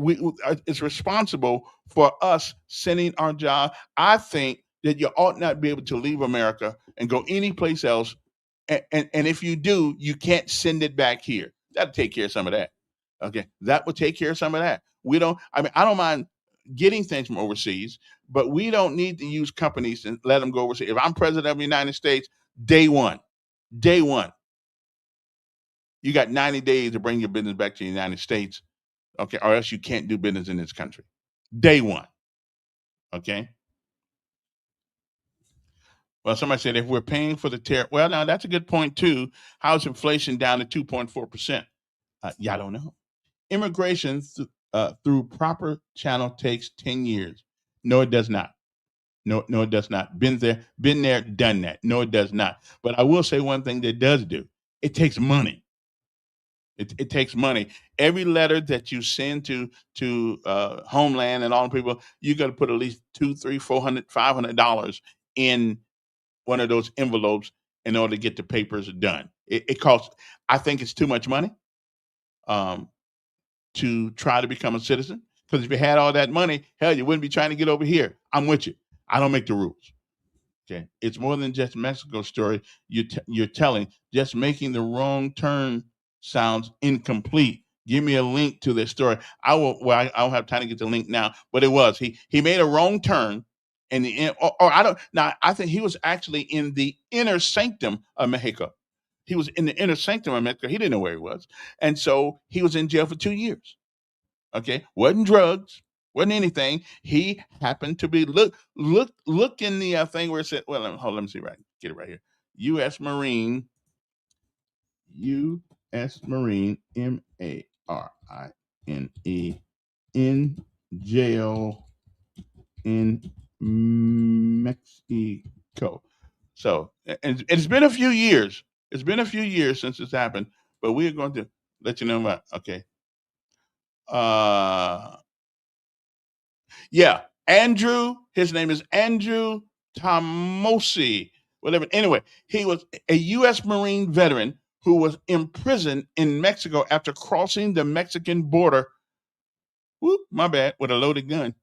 it's responsible for us sending our job. I think that you ought not be able to leave America and go anyplace else, and if you do, you can't send it back here. That'll take care of some of that. Okay, that will take care of some of that. We don't. I mean, I don't mind getting things from overseas, but we don't need to use companies and let them go overseas. If I'm president of the United States, day one, you got 90 days to bring your business back to the United States, okay, or else you can't do business in this country. Day one, okay? Well, somebody said if we're paying for the tariff, well, now that's a good point too. How's inflation down to 2.4%? Yeah, I don't know. Immigration through proper channel takes 10 years. No, it does not. No, it does not. Been there, done that. No, it does not. But I will say one thing that does do. It takes money. It takes money. Every letter that you send to Homeland and all the people, you got to put at least $200, $300, $400, $500 in one of those envelopes in order to get the papers done. It costs. I think it's too much money to try to become a citizen. Because if you had all that money, hell, you wouldn't be trying to get over here. I'm with you. I don't make the rules. Okay, it's more than just Mexico story. You're telling. Just making the wrong turn sounds incomplete. Give me a link to this story. I will. Well, I don't have time to get the link now, but it was he made a wrong turn, and or I don't. Now I think he was actually in the inner sanctum of Mexico. He was in the inner sanctum of Mexico. He didn't know where he was, and so he was in jail for 2 years. Okay, wasn't drugs, wasn't anything. He happened to be look in the thing where it said. Well, let me see right. Get it right here. U.S. Marine, MARINE, in jail in Mexico. So, and it's been a few years. It's been a few years since this happened, but we are going to let you know about. Okay. Yeah, Andrew. His name is Andrew Tamosi. Whatever. Anyway, he was a U.S. Marine veteran who was imprisoned in Mexico after crossing the Mexican border. Whoop, my bad, with a loaded gun.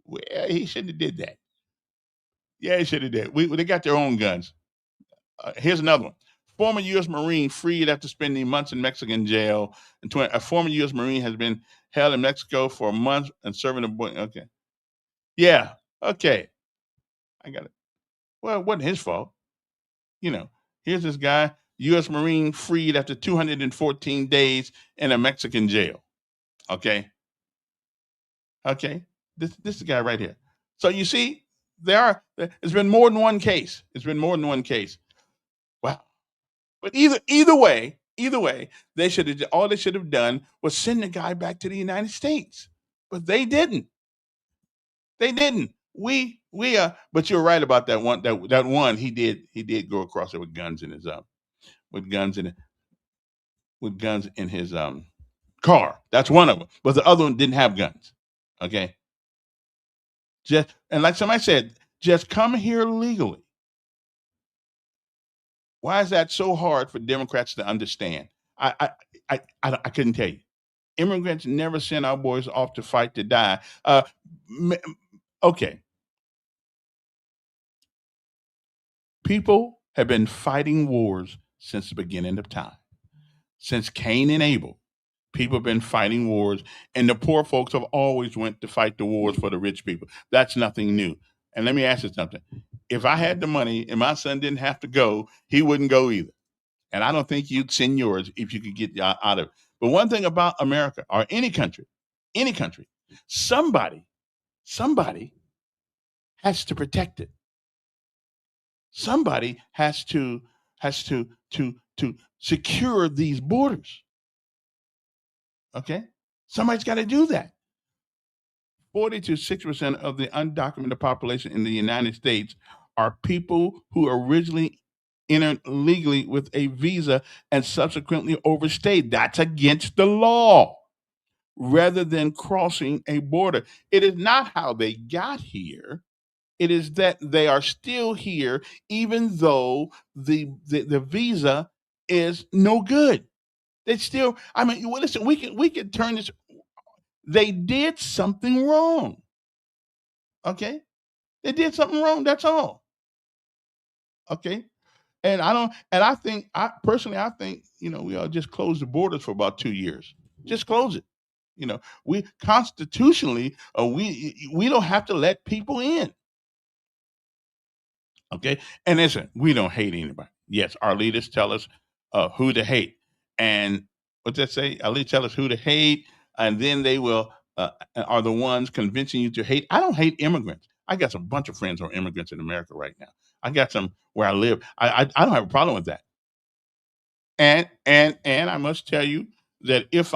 Well, he shouldn't have did that. Yeah, he should have did. They got their own guns. Here's another one. Former U.S. Marine freed after spending months in Mexican jail. A former U.S. Marine has been held in Mexico for months and serving a boy. Okay. Yeah. Okay. I got it. Well, it wasn't his fault. Here's this guy, U.S. Marine freed after 214 days in a Mexican jail. Okay. Okay. This is the guy right here. So you see, there's been more than one case. Wow. But either way, they should have done was send the guy back to the United States. But they didn't. But you're right about that one. That one he did go across it with guns in his car. That's one of them. But the other one didn't have guns. Okay. And like somebody said, just come here legally. Why is that so hard for Democrats to understand? I couldn't tell you. Immigrants never send our boys off to fight to die. Okay. People have been fighting wars since the beginning of time. Since Cain and Abel, people have been fighting wars, and the poor folks have always went to fight the wars for the rich people. That's nothing new. And let me ask you something. If I had the money and my son didn't have to go, he wouldn't go either. And I don't think you'd send yours if you could get out of it. But one thing about America or any country, somebody has to protect it. Somebody has to secure these borders. Okay? Somebody's got to do that. 40 to 60% of the undocumented population in the United States are people who originally entered legally with a visa and subsequently overstayed. That's against the law rather than crossing a border. It is not how they got here. It is that they are still here, even though the visa is no good. They still, I mean, well, listen, we can turn this. They did something wrong. Okay, they did something wrong. That's all. Okay, and I don't, and I think, I personally, I think, we ought to just close the borders for about 2 years. Just close it. We constitutionally, we don't have to let people in. Okay. And listen, we don't hate anybody. Yes, our leaders tell us who to hate. And what they say, our leaders tell us who to hate, and then they will are the ones convincing you to hate. I don't hate immigrants. I got some bunch of friends who are immigrants in America right now. I got some where I live. I don't have a problem with that. And I must tell you that if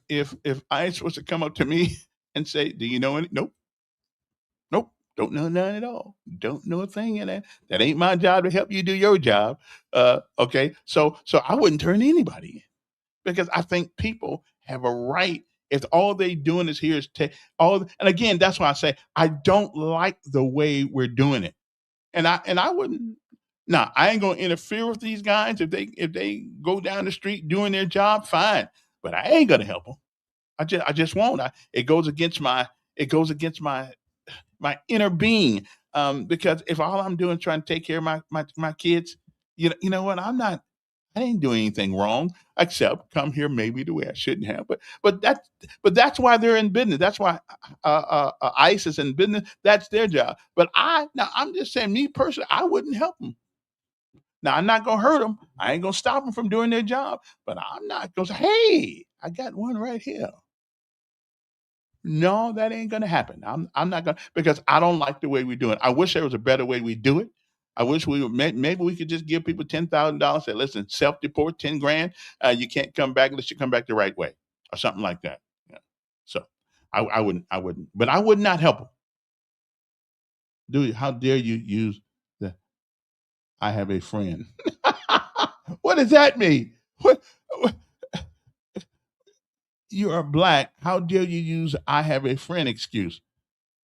if ICE was to come up to me and say, "Do you know any?" Nope. Nope. Don't know none at all. Don't know a thing in that. That ain't my job to help you do your job. Okay. So I wouldn't turn anybody in because I think people have a right. If all they doing is here is take all, and again, that's why I say I don't like the way we're doing it, and I wouldn't. Now I ain't gonna interfere with these guys if they go down the street doing their job, fine. But I ain't gonna help them. I just won't. It goes against my inner being. Because if all I'm doing is trying to take care of my kids, you know what? I didn't do anything wrong except come here maybe the way I shouldn't have. But that's why they're in business. That's why ICE is in business. That's their job. But I'm just saying, me personally, I wouldn't help them. Now I'm not gonna hurt them. I ain't gonna stop them from doing their job. But I'm not gonna say, "Hey, I got one right here." No, that ain't gonna happen. I'm not gonna, because I don't like the way we do it. I wish there was a better way we do it. I wish we would, maybe we could just give people $10,000. Say, listen, self deport 10 grand. You can't come back unless you come back the right way, or something like that. Yeah. So I wouldn't, but I would not help them. Do you? How dare you use the "I have a friend"? What does that mean? What you are black? How dare you use "I have a friend" excuse?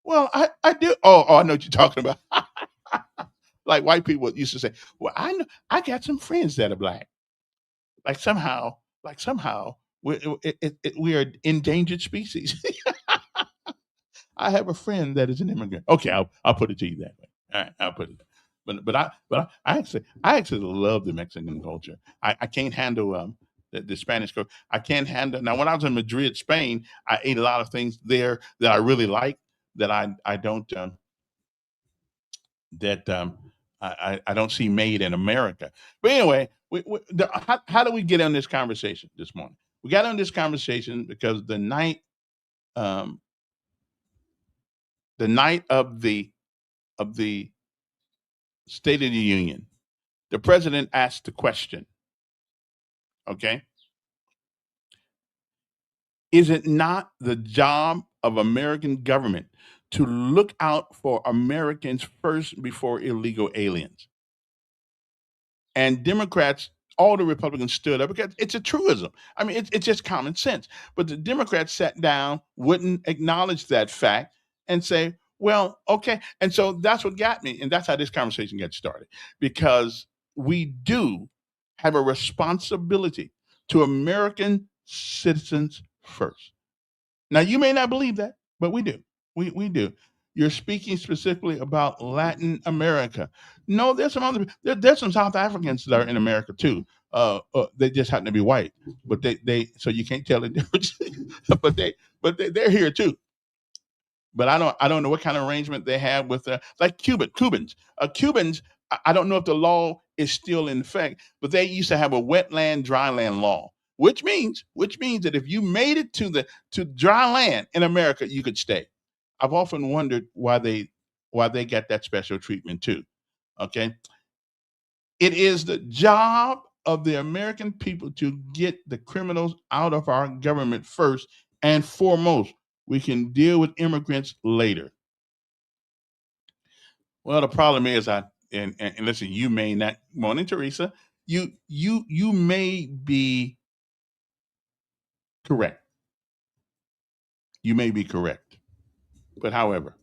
Well, I do. Oh, I know what you're talking about. Like white people used to say, "Well, I know, I got some friends that are black." Like somehow, we are endangered species. I have a friend that is an immigrant. Okay, I'll put it to you that way. All right, I'll put it. But I actually love the Mexican culture. I can't handle the Spanish culture. I can't handle, now. When I was in Madrid, Spain, I ate a lot of things there that I really like, that I don't that I don't see made in America. But anyway, how do we get on this conversation this morning? We got on this conversation because um, the night of the State of the Union, the president asked the question. Okay, is it not the job of American government to look out for Americans first before illegal aliens? And Democrats, all the Republicans stood up because it's a truism. I mean, it's just common sense. But the Democrats sat down, wouldn't acknowledge that fact, and say, "Well, okay." And so that's what got me, and that's how this conversation got started, because we do have a responsibility to American citizens first. Now, you may not believe that, but we do. We do. You're speaking specifically about Latin America. No, there's some South Africans that are in America too. They just happen to be white, but they so you can't tell the difference. but they're here too. But I don't know what kind of arrangement they have with like Cubans. Cubans, I don't know if the law is still in effect, but they used to have a wetland dry land law, which means that if you made it to dry land in America, you could stay. I've often wondered why they got that special treatment too. Okay, it is the job of the American people to get the criminals out of our government first and foremost. We can deal with immigrants later. Well, the problem is, and listen, you may not. Morning, Teresa. You may be correct. You may be correct, but however,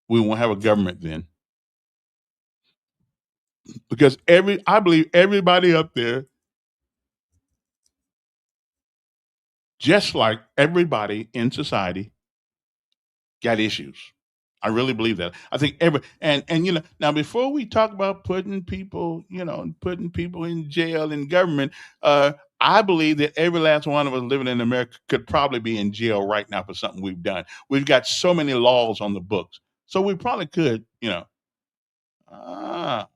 we won't have a government then, because I believe everybody up there, just like everybody in society, got issues. I really believe that. I think and now before we talk about putting people in jail in government, I believe that every last one of us living in America could probably be in jail right now for something we've done. We've got so many laws on the books, so we probably could, Ah,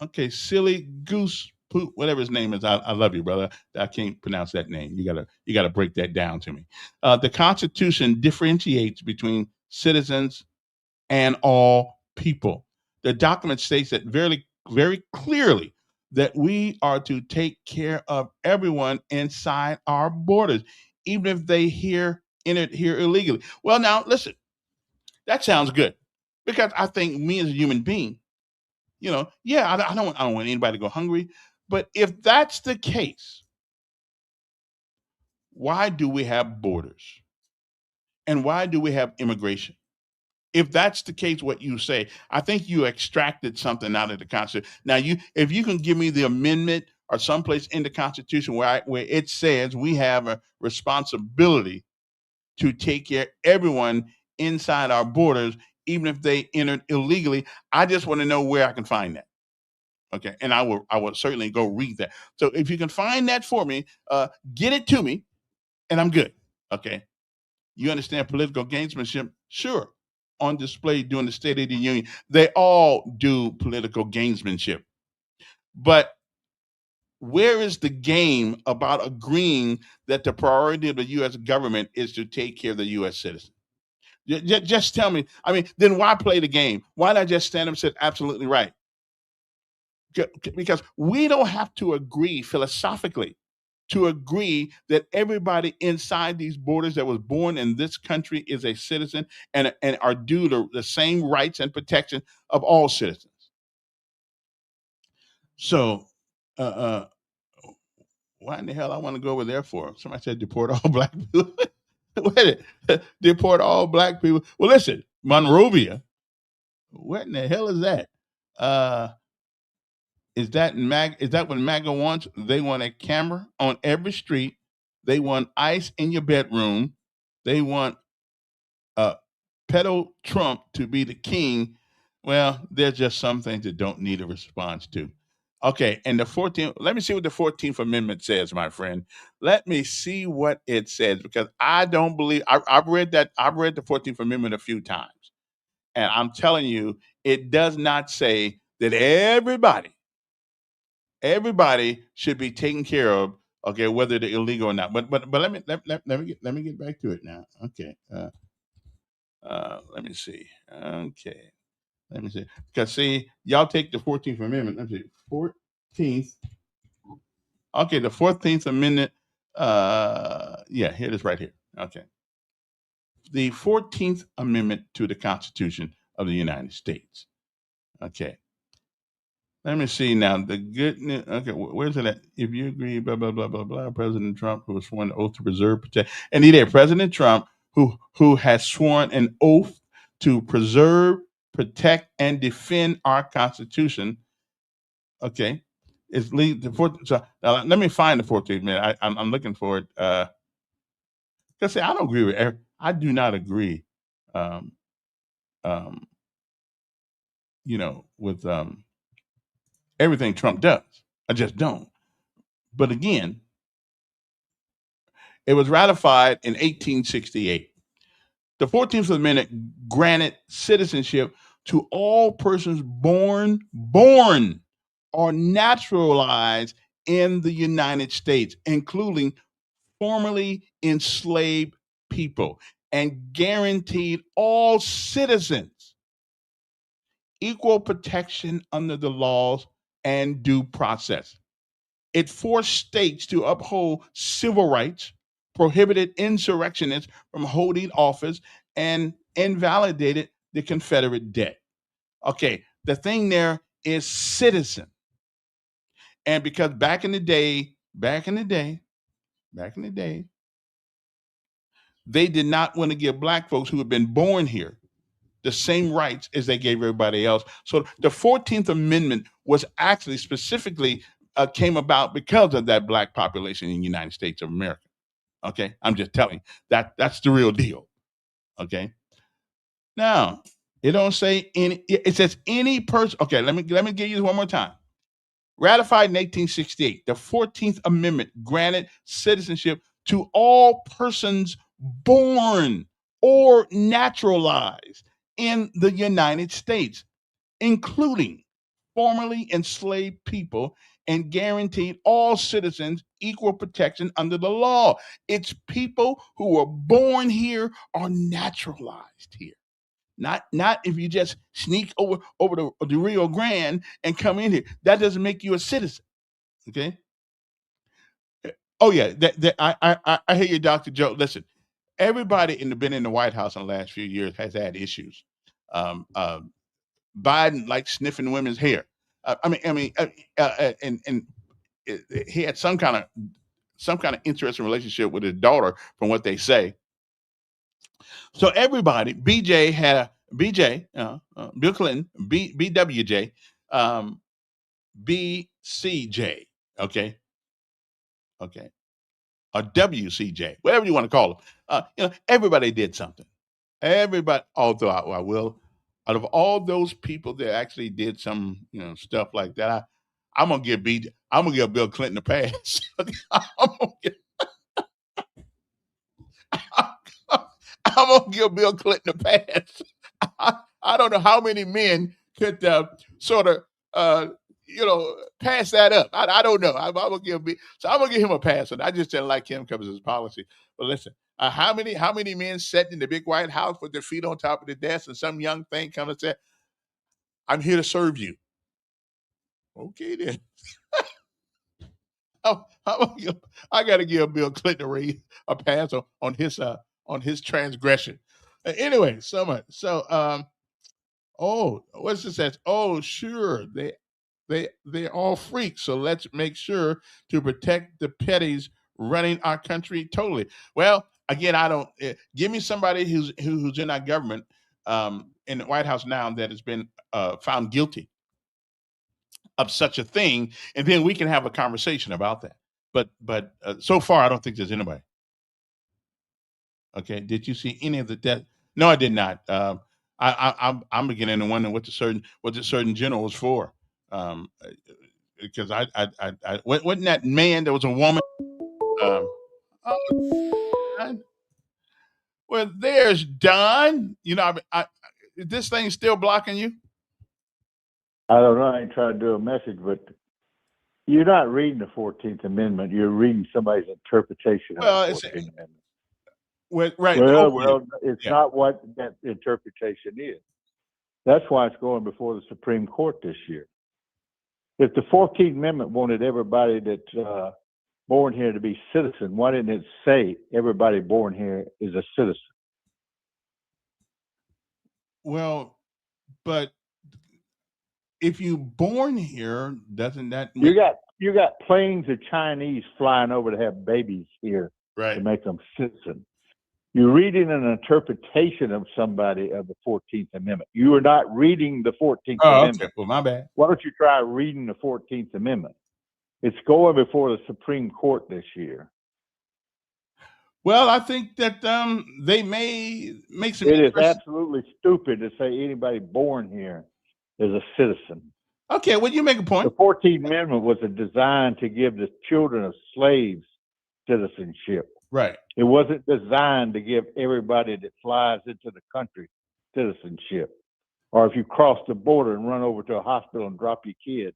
okay, silly goose poop, whatever his name is. I love you, brother. I can't pronounce that name. You gotta break that down to me. The Constitution differentiates between citizens and all people. The document states that very, very clearly that we are to take care of everyone inside our borders, even if they entered here illegally. Well, now listen, that sounds good because I think me as a human being, yeah, I don't want anybody to go hungry, but if that's the case, why do we have borders and why do we have immigration? If that's the case, what you say, I think you extracted something out of the Constitution. Now, if you can give me the amendment or someplace in the Constitution where it says we have a responsibility to take care of everyone inside our borders, even if they entered illegally, I just want to know where I can find that. Okay, and I will certainly go read that. So if you can find that for me, get it to me, and I'm good. Okay, you understand political gamesmanship? Sure. On display during the State of the Union, they all do political gamesmanship. But where is the game about agreeing that the priority of the U.S. government is to take care of the U.S. citizen? Just tell me. I mean, then why play the game? Why not just stand up and say, absolutely right? Because we don't have to agree philosophically to agree that everybody inside these borders that was born in this country is a citizen and are due to the same rights and protection of all citizens. So, uh, uh, why in the hell I want to go over there for? Somebody said deport all black people. Wait, deport all black people. Well, listen, Monrovia. What in the hell is that? Is that what MAGA wants? They want a camera on every street. They want ICE in your bedroom. They want pedo Trump to be the king. Well, there's just some things that don't need a response to. Okay, and let me see what the 14th Amendment says, my friend. Let me see what it says because I don't believe I've read that. I've read the 14th Amendment a few times, and I'm telling you, it does not say that everybody should be taken care of, okay, whether they're illegal or not. But let me get back to it now. Okay. Let me see. Okay. Let me see. Because see, y'all take the 14th Amendment. Let me see. 14th. Okay, the 14th Amendment. Yeah, here it is right here. Okay. The 14th Amendment to the Constitution of the United States. Okay. Let me see now. The good news. Okay, where's it at? If you agree, blah blah blah blah blah. President Trump, who has sworn an oath to preserve, protect, and he did. President Trump, who has sworn an oath to preserve, protect, and defend our Constitution. Okay, it's lead the fourth. So now, let me find the 14th minute. I'm looking for it. Because I don't agree with. I do not agree. Um, um, with everything Trump does. I just don't. But again, it was ratified in 1868. The 14th Amendment granted citizenship to all persons born or naturalized in the United States, including formerly enslaved people, and guaranteed all citizens equal protection under the laws and due process. It forced states to uphold civil rights, prohibited insurrectionists from holding office, and invalidated the Confederate debt. Okay, the thing there is citizen. And because back in the day, they did not want to give black folks who had been born here the same rights as they gave everybody else. So the 14th Amendment was actually specifically came about because of that black population in the United States of America. Okay, I'm just telling you that's the real deal. Okay, now it don't say any. It says any person. Okay, let me give you this one more time. Ratified in 1868, the 14th Amendment granted citizenship to all persons born or naturalized in the United States, including formerly enslaved people, and guaranteed all citizens equal protection under the law. It's people who were born here or naturalized here. Not if you just sneak over the Rio Grande and come in here. That doesn't make you a citizen. Okay. Oh yeah. I hear you, Dr. Joe. Listen, everybody been in the White House in the last few years has had issues. Biden likes sniffing women's hair. And he had some kind of interesting relationship with his daughter, from what they say. So everybody, Bill Clinton, BWJ, BCJ, okay, or WCJ, whatever you want to call them. Everybody did something. Everybody, although I will, out of all those people that actually did some, stuff like that, I'm gonna give Bill Clinton a pass. I'm gonna give, I'm gonna give Bill Clinton a pass. I don't know how many men could sort of pass that up. I don't know. I'm gonna give him a pass, and I just didn't like him because of his policy. But listen, how many men sat in the big White House with their feet on top of the desk, and some young thing comes and said, "I'm here to serve you." Okay then. I got to give Bill Clinton a pass on his transgression. Anyway, so much. So what's this says? Oh, sure, they're all freaks. So let's make sure to protect the petties running our country totally. Well, again, I don't give me somebody who's in our government, in the White House now, that has been found guilty of such a thing, and then we can have a conversation about that. But so far, I don't think there's anybody. Okay, did you see any of the death? No, I did not. I'm beginning to wonder what the certain general was for. Because I wasn't that man? There was a woman. Well, there's Don. Is this thing still blocking you? I don't know. I ain't trying to do a message, but you're not reading the 14th Amendment. You're reading somebody's interpretation of the 14th Amendment. Right. Well, it's not what that interpretation is. That's why it's going before the Supreme Court this year. If the 14th Amendment wanted everybody that's born here to be citizen, why didn't it say everybody born here is a citizen? Well, but if you born here, doesn't that you got planes of Chinese flying over to have babies here, right, to make them citizen? You're reading an interpretation of somebody of the 14th Amendment. You are not reading the 14th Amendment. Okay. Well, my bad. Why don't you try reading the 14th Amendment? It's going before the Supreme Court this year. Well, I think that they may make some. It is absolutely stupid to say anybody born here is a citizen. Okay, well, you make a point. The 14th Amendment was designed to give the children of slaves citizenship. Right. It wasn't designed to give everybody that flies into the country citizenship. Or if you cross the border and run over to a hospital and drop your kid,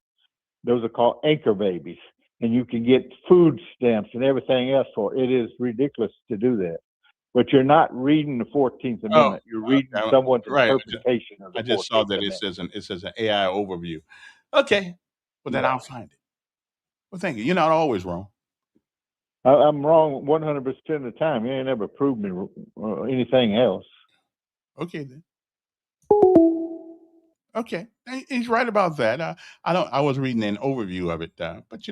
those are called anchor babies. And you can get food stamps and everything else for it. It is ridiculous to do that. But you're not reading the 14th Amendment. You're reading someone's interpretation of the 14th Amendment. I just saw that it says an AI overview. Okay. Well, then I'll find it. Well, thank you. You're not always wrong. I'm wrong 100% of the time. You ain't ever proved me anything else. Okay, then. Okay, he's right about that. I don't. I was reading an overview of it, but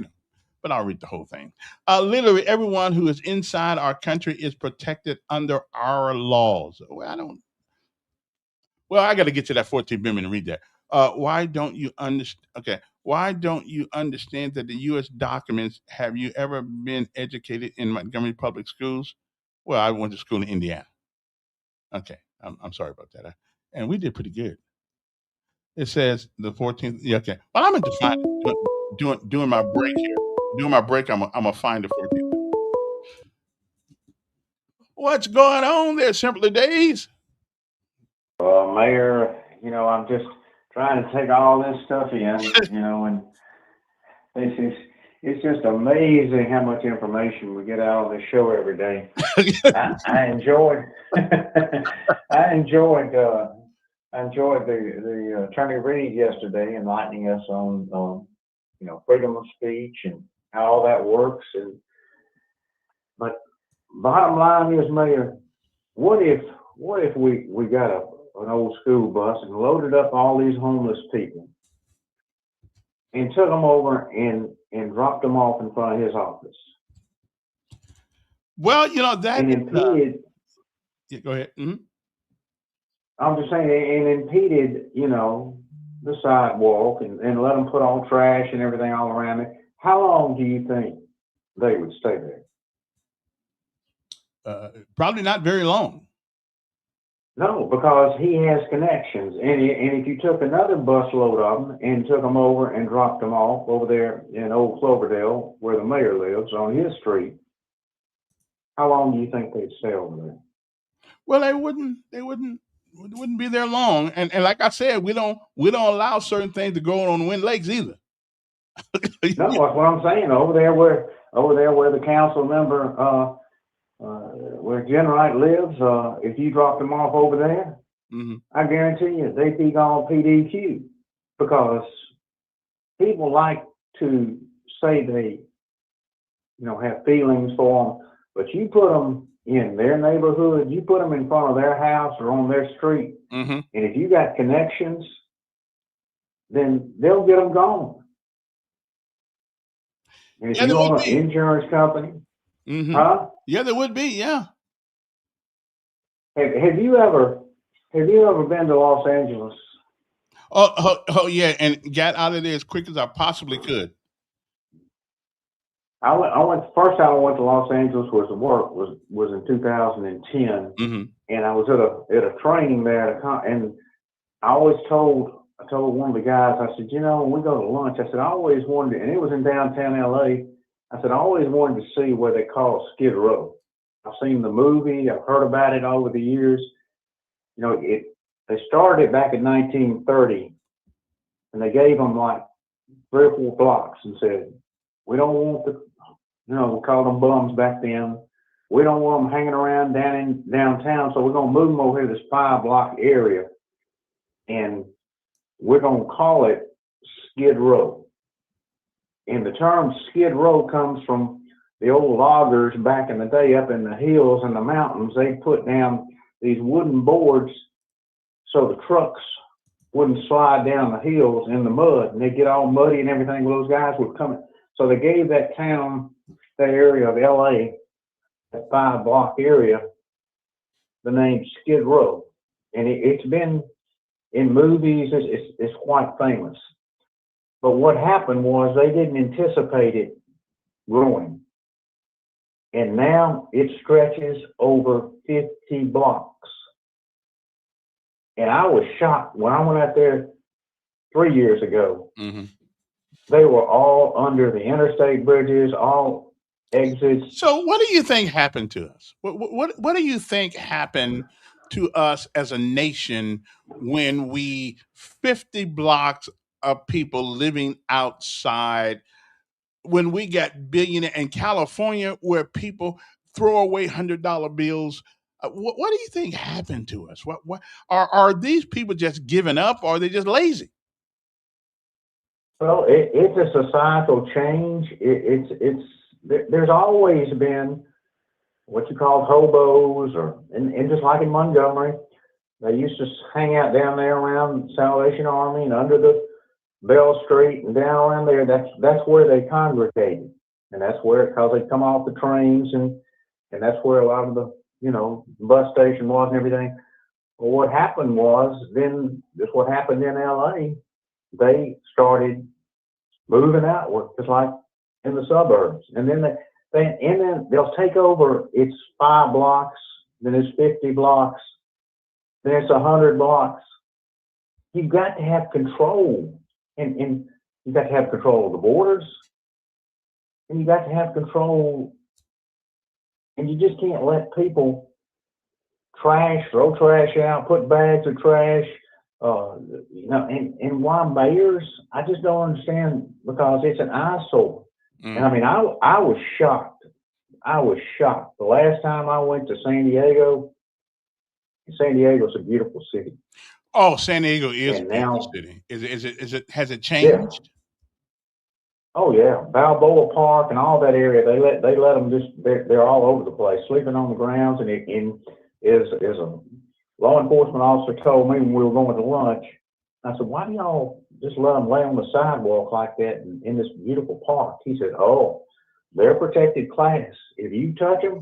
but I'll read the whole thing. Literally, everyone who is inside our country is protected under our laws. Well, I don't. Well, I got to get to that 14th Amendment and read that. Why don't you understand? Okay, why don't you understand that the U.S. documents? Have you ever been educated in Montgomery Public Schools? Well, I went to school in Indiana. Okay, I'm sorry about that. And we did pretty good. It says the 14th. Yeah, okay. Well, I'm into doing my break here. Doing my break, I'm gonna find the 14th. What's going on there, Simply Days? Mayor, I'm just trying to take all this stuff in, and it's just amazing how much information we get out on this show every day. I enjoyed, I enjoyed the Attorney Reed yesterday enlightening us on freedom of speech and how all that works. But bottom line is, Mayor, what if we got an old school bus and loaded up all these homeless people and took them over and dropped them off in front of his office? Well, that and impeded. Yeah, go ahead. Mm-hmm. I'm just saying, and impeded, the sidewalk and let them put all trash and everything all around it. How long do you think they would stay there? Probably not very long. No, because he has connections. And if you took another busload of them and took them over and dropped them off over there in Old Cloverdale, where the mayor lives, on his street, how long do you think they'd stay over there? Well, they wouldn't be there long. And like I said, we don't allow certain things to go on Wind Lakes either. No, that's what I'm saying. Over there where the council member where Jen Wright lives, if you dropped them off over there, mm-hmm. I guarantee you they'd be gone PDQ, because people like to say they, have feelings for them, but you put them in their neighborhood, you put them in front of their house or on their street, mm-hmm. and if you got connections, then they'll get them gone. And if you own an insurance company, mm-hmm. huh? Yeah, there would be. Yeah. Have you ever been to Los Angeles? Oh yeah, and got out of there as quick as I possibly could. I went first time I went to Los Angeles was in 2010, mm-hmm. and I was at a training there, and I told one of the guys, I said, when we go to lunch, I said, I always wanted, and it was in downtown LA, I said, I always wanted to see where they call Skid Row. I've seen the movie, I've heard about it over the years. They started it back in 1930, and they gave them like 3 or 4 blocks and said, we don't want we called them bums back then. We don't want them hanging around downtown, so we're going to move them over here to this 5-block area, and we're going to call it Skid Row. And the term Skid Row comes from the old loggers back in the day up in the hills and the mountains. They put down these wooden boards so the trucks wouldn't slide down the hills in the mud, and they'd get all muddy and everything. Well, those guys would come. So they gave that area of LA, that 5-block area, the name Skid Row. And it's been in movies, it's quite famous. But what happened was they didn't anticipate it growing. And now it stretches over 50 blocks. And I was shocked when I went out there 3 years ago. Mm-hmm. They were all under the interstate bridges, all exits. So what do you think happened to us? What do you think happened to us as a nation when 50 blocks of people living outside, when we got billionaire in California where people throw away $100 bills? What do you think happened to us? What are these people just giving up, or are they just lazy? Well, it's a societal change. There's always been what you call hobos, and just like in Montgomery, They used to hang out down there around Salvation Army and under the Bell Street and down around there. That's where they congregated, and that's where, because they come off the trains, and that's where a lot of the bus station was and everything. Well, what happened was then this what happened in L.A. They started moving outward, just like in the suburbs, and then then they'll take over. It's 5 blocks, then it's 50 blocks, then it's 100 blocks. You've got to have control, and you've got to have control of the borders, and you've got to have control, and you just can't let people throw trash out, put bags of trash, and why mayors? I just don't understand, because it's an eyesore. And I mean, I was shocked. I was shocked. The last time I went to San Diego's a beautiful city. Oh, San Diego is a And beautiful now, city. Has it changed? oh yeah, Balboa Park and all that area. They let them just they're all over the place, sleeping on the grounds. And is a law enforcement officer told me when we were going to lunch. I said, why do y'all just let them lay on the sidewalk like that in this beautiful park? He said, oh, they're protected class. If you touch them,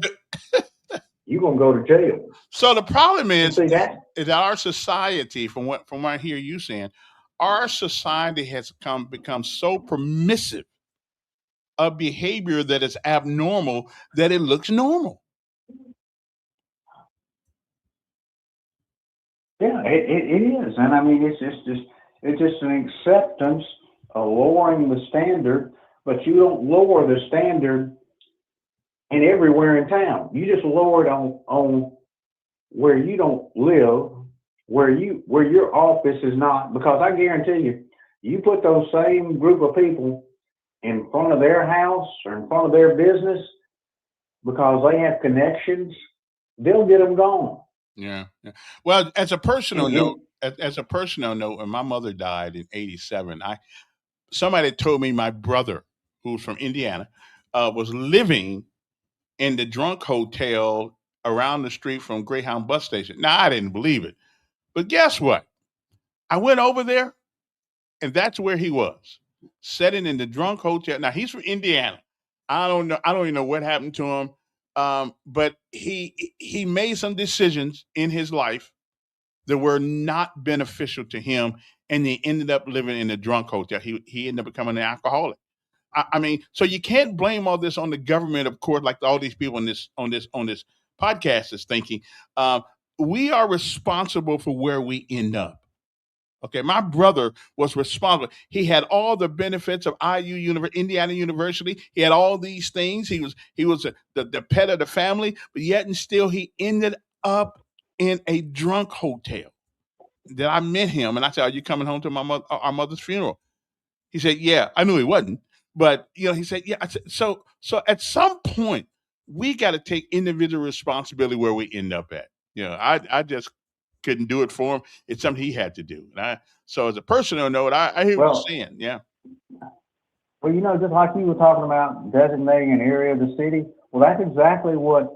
you're gonna go to jail. So the problem is our society, from what I hear you saying, our society has become so permissive of behavior that is abnormal that it looks normal. Yeah, it is, and I mean it's just an acceptance of lowering the standard, but you don't lower the standard in everywhere in town. You just lower it on where you don't live, where your office is not, because I guarantee you put those same group of people in front of their house or in front of their business because they have connections, they'll get them gone. Yeah. Well, as a personal note, when my mother died in '87, somebody told me my brother, who's from Indiana, was living in the drunk hotel around the street from Greyhound bus station. Now, I didn't believe it, but guess what? I went over there, and that's where he was, sitting in the drunk hotel. Now, he's from Indiana. I don't know. I don't even know what happened to him. But he made some decisions in his life that were not beneficial to him, and he ended up living in a drunk hotel. He ended up becoming an alcoholic. I mean, so you can't blame all this on the government, of course, like all these people on this podcast is thinking. We are responsible for where we end up. Okay, my brother was responsible. He had all the benefits of Indiana University. He had all these things. He was the pet of the family, but yet and still he ended up in a drunk hotel. Then I met him, and I said, "Are you coming home to our mother's funeral?" He said, "Yeah." I knew he wasn't, but he said, "Yeah." I said, "So at some point, we got to take individual responsibility where we end up at." I just couldn't do it for him. It's something he had to do. So as a personal note, I hear what you're saying. Yeah. Well, just like you were talking about designating an area of the city. Well, that's exactly what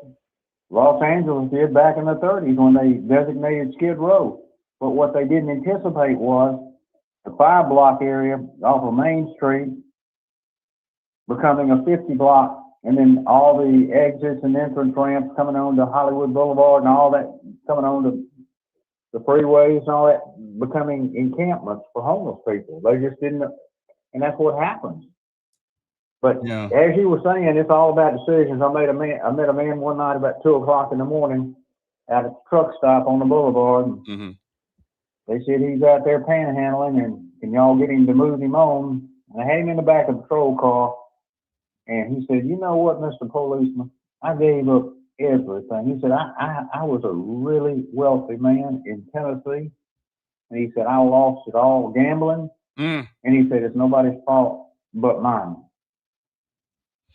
Los Angeles did back in the 30s when they designated Skid Row. But what they didn't anticipate was the 5 block area off of Main Street becoming a 50 block, and then all the exits and entrance ramps coming on to Hollywood Boulevard and all that coming on to the freeways and all that becoming encampments for homeless people. They just didn't, and that's what happens. But as you were saying, it's all about decisions. I met a man one night about 2:00 in the morning at a truck stop on the boulevard. Mm-hmm. They said he's out there panhandling, and can y'all get him to move him on? And I had him in the back of the patrol car, and he said, "You know what, Mr. Policeman? I gave up everything." He said, I was a really wealthy man in Tennessee. And he said, I lost it all gambling. And he said, it's nobody's fault but mine.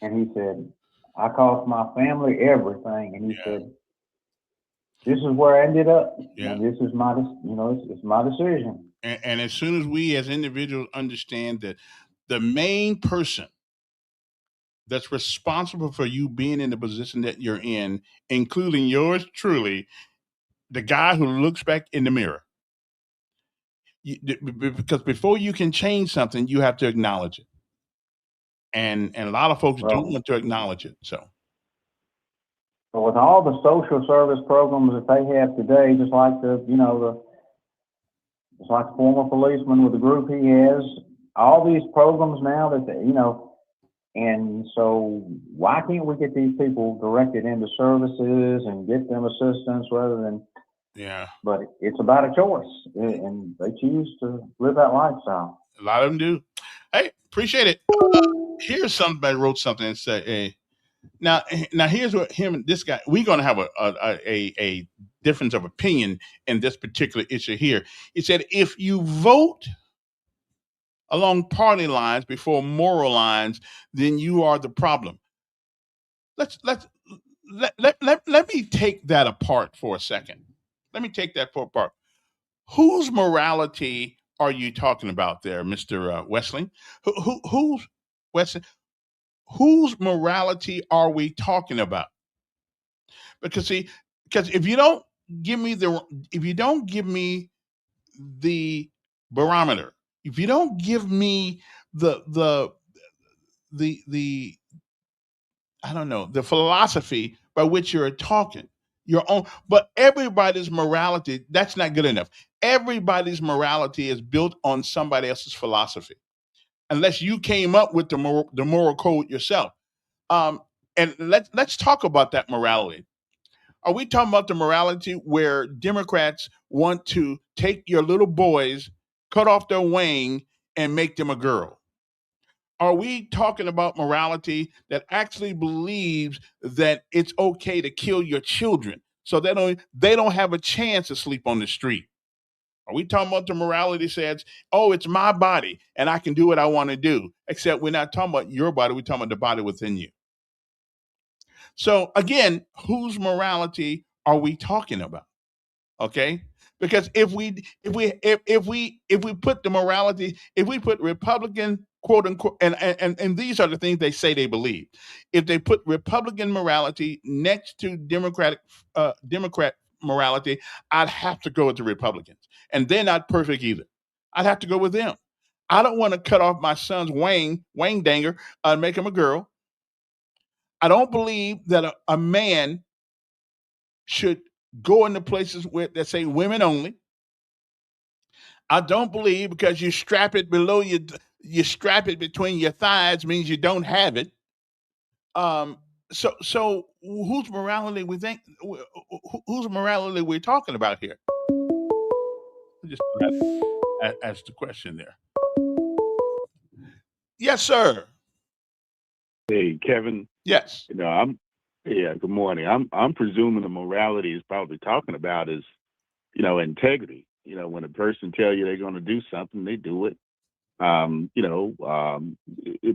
And he said, I cost my family everything. And he said, this is where I ended up. And this is my, it's my decision. And as soon as we as individuals understand that the main person that's responsible for you being in the position that you're in, including yours truly, the guy who looks back in the mirror. Because before you can change something, you have to acknowledge it. And a lot of folks don't want to acknowledge it. So with all the social service programs that they have today, just like just like the former policeman with the group he has, all these programs now that and so why can't we get these people directed into services and get them assistance rather than? Yeah. But it's about a choice, and they choose to live that lifestyle. A lot of them do. Hey, appreciate it. Here's somebody wrote something and said, "Hey, now here's what him and this guy. We're gonna have a difference of opinion in this particular issue here." He said, "If you vote along party lines before moral lines, then you are the problem." Let me take that apart for a second. Let me take that apart. Whose morality are you talking about there, Mr. Wessling? Who's Wessling? Whose morality are we talking about? Because if you don't give me the barometer, if you don't give me the I don't know, the philosophy by which you're talking, your own, but everybody's morality, that's not good enough. Everybody's morality is built on somebody else's philosophy, unless you came up with the moral code yourself. And let's talk about that morality. Are we talking about the morality where Democrats want to take your little boys, cut off their wing, and make them a girl? Are we talking about morality that actually believes that it's okay to kill your children so they don't have a chance to sleep on the street? Are we talking about the morality says, "Oh, it's my body and I can do what I want to do"? Except we're not talking about your body, we're talking about the body within you. So again, whose morality are we talking about? Okay? Because if we put the morality, if we put Republican quote unquote, and these are the things they say they believe. If they put Republican morality next to Democrat morality, I'd have to go with the Republicans. And they're not perfect either. I'd have to go with them. I don't want to cut off my son's Wayne Danger, and make him a girl. I don't believe that a man should go into places that say women only. I don't believe because you strap it below you strap it between your thighs means you don't have it. So whose morality whose morality we're talking about here? Just ask the question there. Yes, sir. Hey, Kevin. Yes. Good morning. I'm presuming the morality is probably talking about is, integrity. When a person tell you they're going to do something, they do it.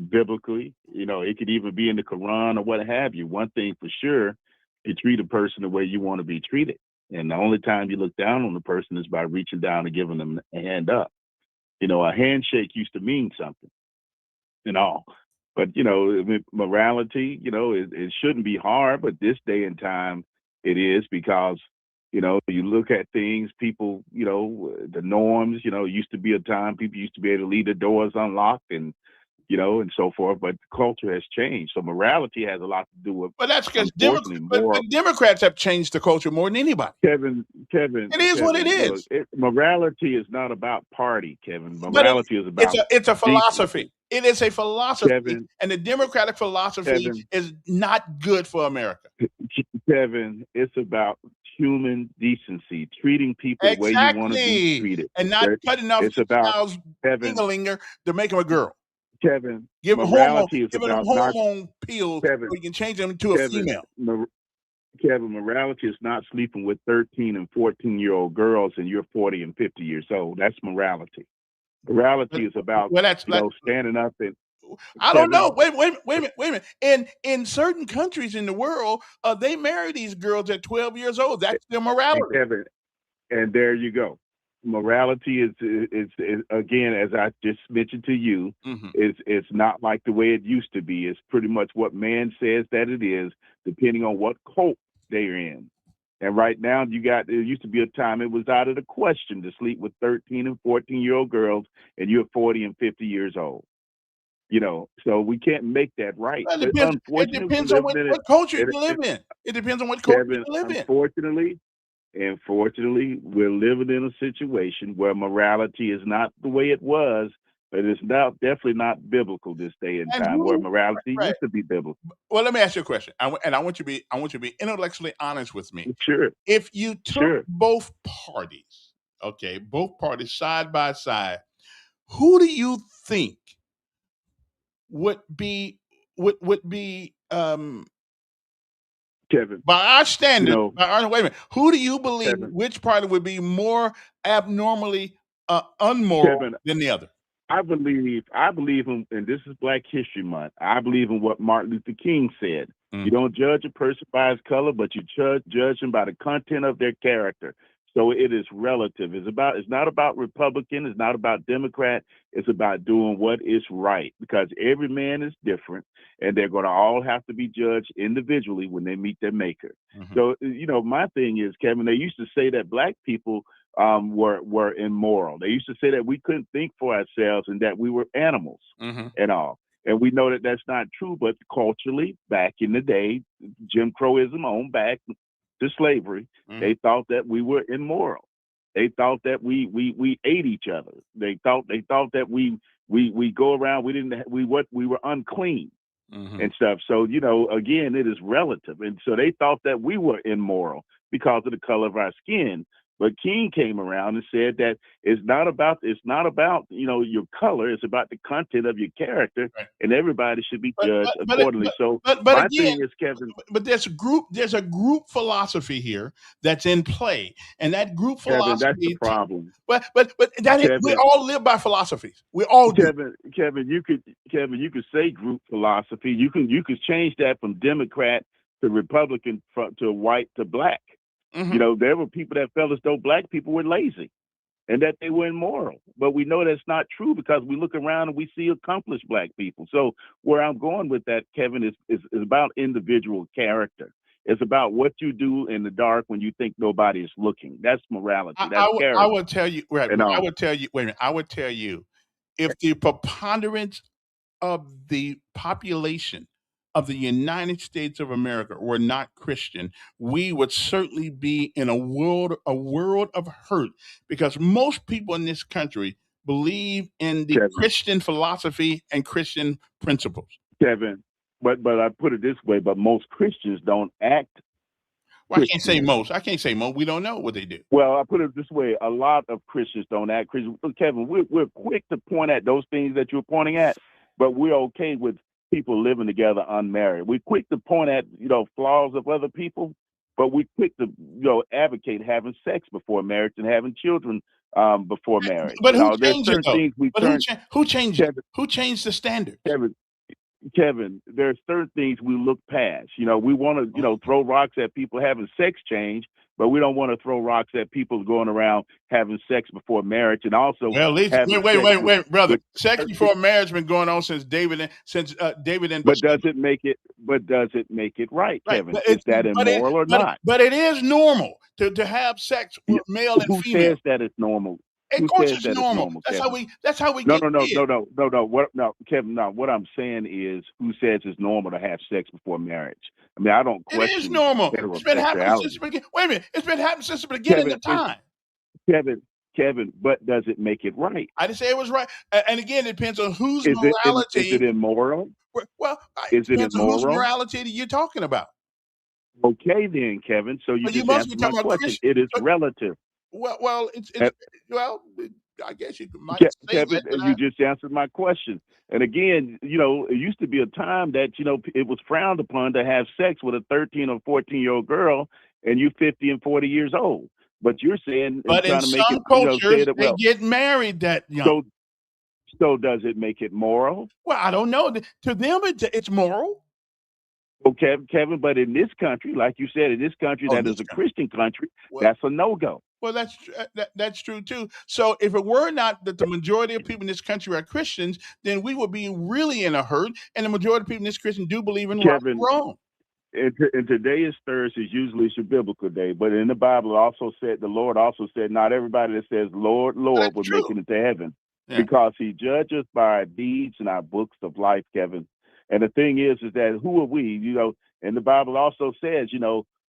Biblically, it could even be in the Quran or what have you. One thing for sure, you treat a person the way you want to be treated. And the only time you look down on the person is by reaching down and giving them a hand up. A handshake used to mean something and all. But, morality, it shouldn't be hard, but this day and time it is because, you look at things, people, the norms, used to be a time people used to be able to leave the doors unlocked and so forth, but culture has changed. So morality has a lot to do with. But that's because Democrats have changed the culture more than anybody. Kevin. It is what it is. Morality is not about party, Kevin. Morality is about. It's a philosophy. It is a philosophy, Kevin, and the democratic philosophy is not good for America. Kevin, it's about human decency, treating people the way you want to be treated, and not cutting off it's about Kevin to make him a girl. Kevin, give them hormone pills Kevin, so you can change them to a female. Kevin, morality is not sleeping with 13 and 14-year-old girls and you're 40 and 50 years old. That's morality. Morality is about standing up and. I don't know. Wait a minute. In certain countries in the world, they marry these girls at 12 years old. That's their morality. Kevin, and there you go. Morality is again, as I just mentioned to you, it's not like the way it used to be. It's pretty much what man says that it is, depending on what cult they're in. And right now, there used to be a time it was out of the question to sleep with 13 and 14-year-old girls, and you're 40 and 50 years old. So we can't make that right. Well, But it unfortunately, depends we on live in what culture it. you live in. It depends on what culture you Kevin, live in. unfortunately, we're living in a situation where morality is not the way it was, but it's now definitely not biblical this day and And time, where who? morality Right. used to be biblical. Well, let me ask you a question, and I want you to be intellectually honest with me. Sure, If you took sure. both parties, okay, both parties side by side, who do you think would be Kevin, by our standards, know, wait a minute, who do you believe Kevin, which party would be more abnormally unmoral Kevin, than the other? I believe in, and this is Black History Month, I believe in what Martin Luther King said. You don't judge a person by his color, but you judge them by the content of their character. So it is relative. It's not about Republican, it's not about Democrat, it's about doing what is right, because every man is different and they're going to all have to be judged individually when they meet their maker. So, my thing is, Kevin, they used to say that Black people were immoral. They used to say that we couldn't think for ourselves and that we were animals and all. And we know that that's not true, but culturally, back in the day, Jim Crowism on back to slavery, they thought that we were immoral. They thought that we ate each other. They thought that we go around, we were unclean and stuff. So, again, it is relative. And so they thought that we were immoral because of the color of our skin. But King came around and said that it's not about your color. It's about the content of your character, Right. And everybody should be judged accordingly. But my again, thing is, Kevin. But there's a group philosophy here that's in play, and that group Kevin, philosophy. that's the problem. But that is, we all live by philosophies. We all do. Kevin, you could say group philosophy. You could change that from Democrat to Republican, to white to Black. There were people that felt as though Black people were lazy and that they were immoral. But we know that's not true because we look around and we see accomplished Black people. So where I'm going with that, Kevin, is about individual character. It's about what you do in the dark when you think nobody is looking. That's morality. That's character. I would tell you, right? I would tell you, wait a minute. I would tell you, if the preponderance of the population of the United States of America were not Christian, we would certainly be in a world of hurt, because most people in this country believe in the Kevin. Christian philosophy and Christian principles. Kevin, but I put it this way, but most Christians don't act. Well, I can't say most. We don't know what they do. Well, I put it this way: a lot of Christians don't act Christian. Kevin, we're quick to point at those things that you're pointing at, but we're okay with people living together unmarried. We're quick to point at flaws of other people, but we're quick to advocate having sex before marriage and having children before marriage. But who changed it? Who changed it? Kevin, Who changed the standards? Kevin, there are certain things we look past. We want to throw rocks at people having sex change, but we don't want to throw rocks at people going around having sex before marriage, and also. Well, at least wait, brother. Sex before marriage been going on since David and. But does it make it? Right, Kevin? Is that immoral or not? But it is normal to have sex with male and female. Who says that it's normal? Of course, it's normal. That's how we. No. No, Kevin. No, what I'm saying is, who says it's normal to have sex before marriage? I mean, I don't question. It is normal. It's been happening since the beginning. Wait a minute. It's been happening since the beginning of time. Kevin, but does it make it right? I didn't say it was right. And again, it depends on whose morality. Is it immoral? Well, is it immoral? Whose morality that you're talking about? Okay, then, Kevin. So you just answered my question. It is relative. Well, I guess you might say Kevin, that. You just answered my question. And again, it used to be a time that, it was frowned upon to have sex with a 13 or 14-year-old girl, and you're 50 and 40 years old. But you're saying, but in some cultures, they get married that young. So does it make it moral? Well, I don't know. To them, it's moral. Okay, Kevin, but in this country, like you said, in this country that is a Christian country, that's a no-go. Well, that's true too. So if it were not that the majority of people in this country are Christians, then we would be really in a hurt. And the majority of people in this country do believe in right and wrong. And today is Thursday. Usually it's your biblical day, but in the Bible it also said, the Lord also said, not everybody that says Lord, Lord will make it into heaven, because he judges by our deeds and our books of life, Kevin. And the thing is that who are we? You know, and the Bible also says,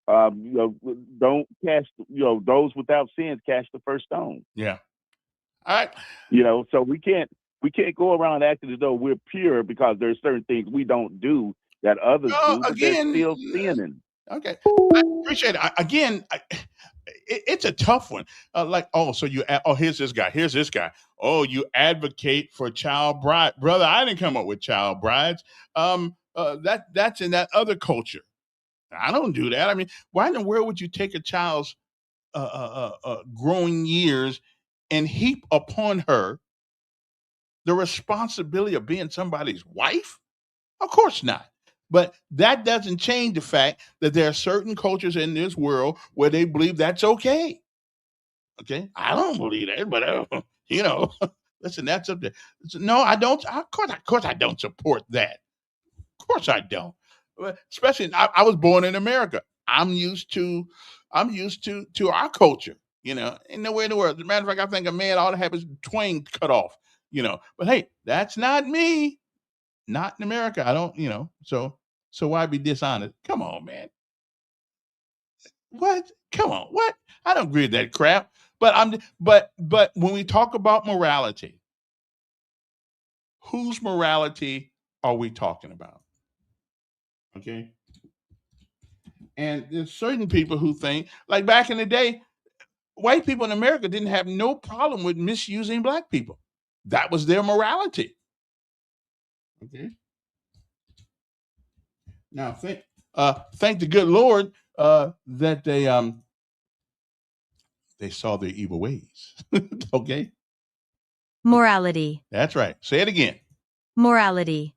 don't cast, those without sins cast the first stone. Yeah. All right. So we can't go around acting as though we're pure because there's certain things we don't do that others do, but Again, they're still sinning. Okay. I appreciate it. It's a tough one. Here's this guy. Here's this guy. Oh, you advocate for child bride. Brother, I didn't come up with child brides. That's in that other culture. I don't do that. I mean, why in the world would you take a child's growing years and heap upon her the responsibility of being somebody's wife? Of course not. But that doesn't change the fact that there are certain cultures in this world where they believe that's okay. Okay? I don't believe that, but listen, that's up there. No, I don't. Of course, I don't support that. Of course, I don't. Especially, I was born in America. I'm used to our culture. Ain't nowhere in the world. As a matter of fact, I think a man ought to have his twang cut off. But hey, that's not me. Not in America. I don't, so why be dishonest? Come on, man. What? Come on. What? I don't agree with that crap. But when we talk about morality, whose morality are we talking about? Okay. And there's certain people who think, like back in the day, white people in America didn't have no problem with misusing black people. That was their morality. Okay. Now thank the good Lord that they saw their evil ways. Okay. Morality. That's right. Say it again. Morality.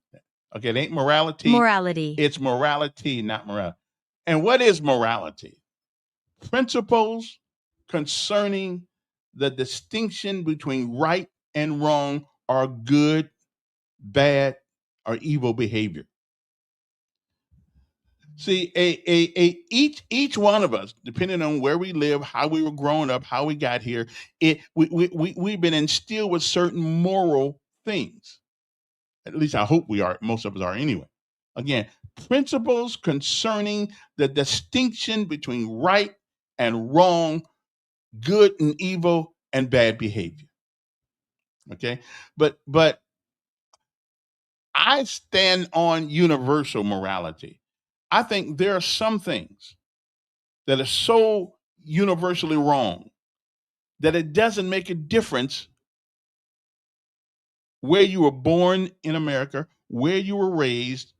Okay, it ain't morality. Morality. It's morality, not morality. And what is morality? Principles concerning the distinction between right and wrong or good, bad, or evil behavior. See, each one of us, depending on where we live, how we were growing up, how we got here, we've been instilled with certain moral things. At least I hope we are. Most of us are anyway. Again, principles concerning the distinction between right and wrong, good and evil, and bad behavior. Okay, but I stand on universal morality. I think there are some things that are so universally wrong that it doesn't make a difference where you were born in America, where you were raised,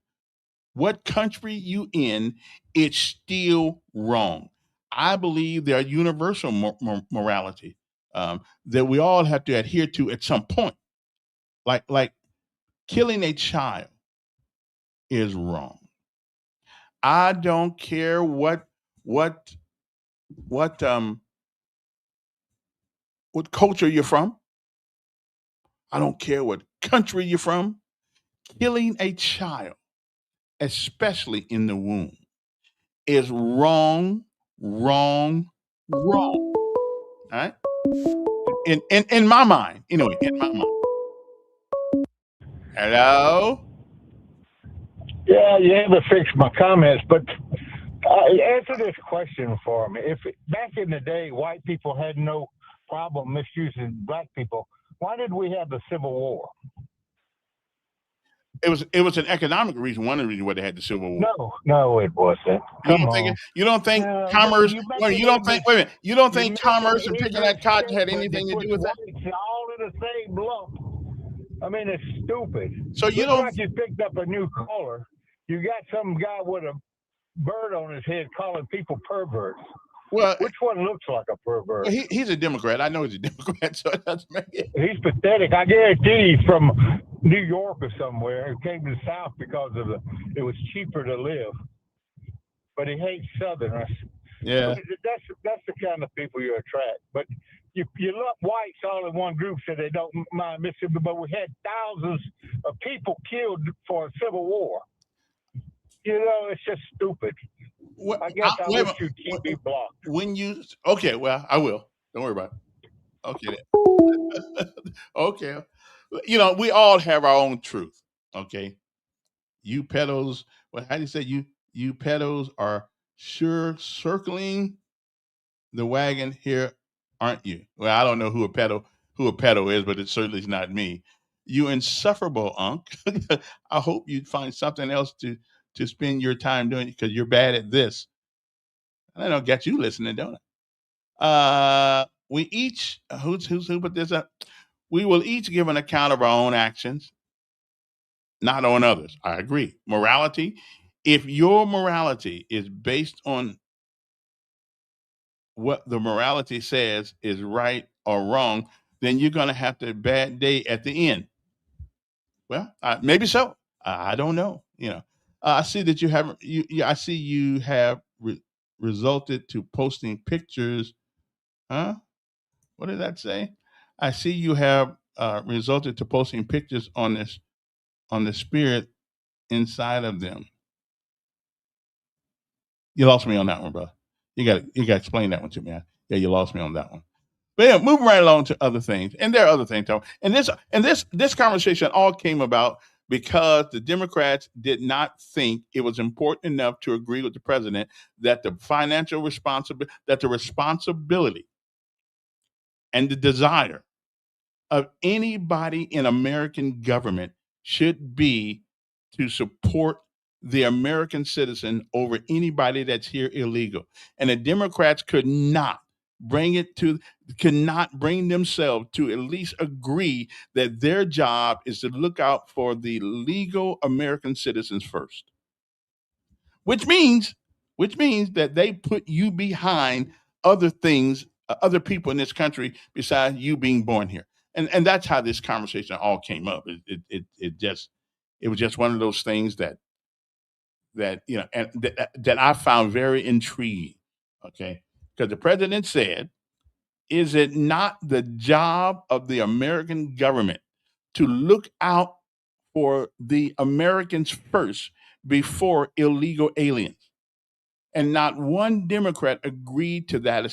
what country you in, it's still wrong. I believe there are universal morality that we all have to adhere to at some point. Like killing a child is wrong. I don't care what culture you're from. I don't care what country you're from. Killing a child, especially in the womb, is wrong, wrong, wrong. All right? In my mind, anyway, in my mind. Hello? Yeah, you haven't fixed my comments, but answer this question for me. If back in the day, white people had no problem misusing black people, why did we have the Civil War? It was an economic reason. One of the reasons why they had the Civil War. No, it wasn't. You don't think commerce? You don't think? Wait a minute. You don't think commerce and picking that cotton had anything to do with that? It's all in the same lump. I mean, it's stupid. So you don't. Like you picked up a new color. You got some guy with a bird on his head calling people perverts. Well, which one looks like a pervert? Well, he's a Democrat. I know he's a Democrat, so it doesn't make it. He's pathetic. I guarantee he's from New York or somewhere. He came to the South because of it was cheaper to live. But he hates Southerners. Yeah. That's the kind of people you attract. But you lump whites all in one group so they don't mind Mississippi, but we had thousands of people killed for a civil war. It's just stupid. What, I guess I wait a wish minute. you'd keep me blocked. When you okay, well, I will. Don't worry about it. Okay. Okay. We all have our own truth. Okay. You pedos, well, how do you say you pedos are sure circling the wagon here, aren't you? Well, I don't know who a pedo is, but it certainly is not me. You insufferable unk. I hope you find something else to spend your time doing because you're bad at this. I don't get you listening, don't I? We each who put this up? We will each give an account of our own actions, not on others. I agree. Morality. If your morality is based on what the morality says is right or wrong, then you're going to have the bad day at the end. Well, maybe so. I don't know. I see that you have I see you have resulted to posting pictures. Huh? What did that say? I see you have resulted to posting pictures on the spirit inside of them. You lost me on that one, bro. You got to explain that one to me. Yeah, you lost me on that one. But yeah, moving right along to other things, and there are other things. And this conversation all came about because the Democrats did not think it was important enough to agree with the president that the responsibility and the desire of anybody in American government should be to support the American citizen over anybody that's here illegal. And the Democrats could not bring themselves to at least agree that their job is to look out for the legal American citizens first. Which means that they put you behind other things, other people in this country besides you being born here. And that's how this conversation all came up. It was just one of those things that that I found very intriguing. Okay, because the president said, "Is it not the job of the American government to look out for the Americans first before illegal aliens?" And not one Democrat agreed to that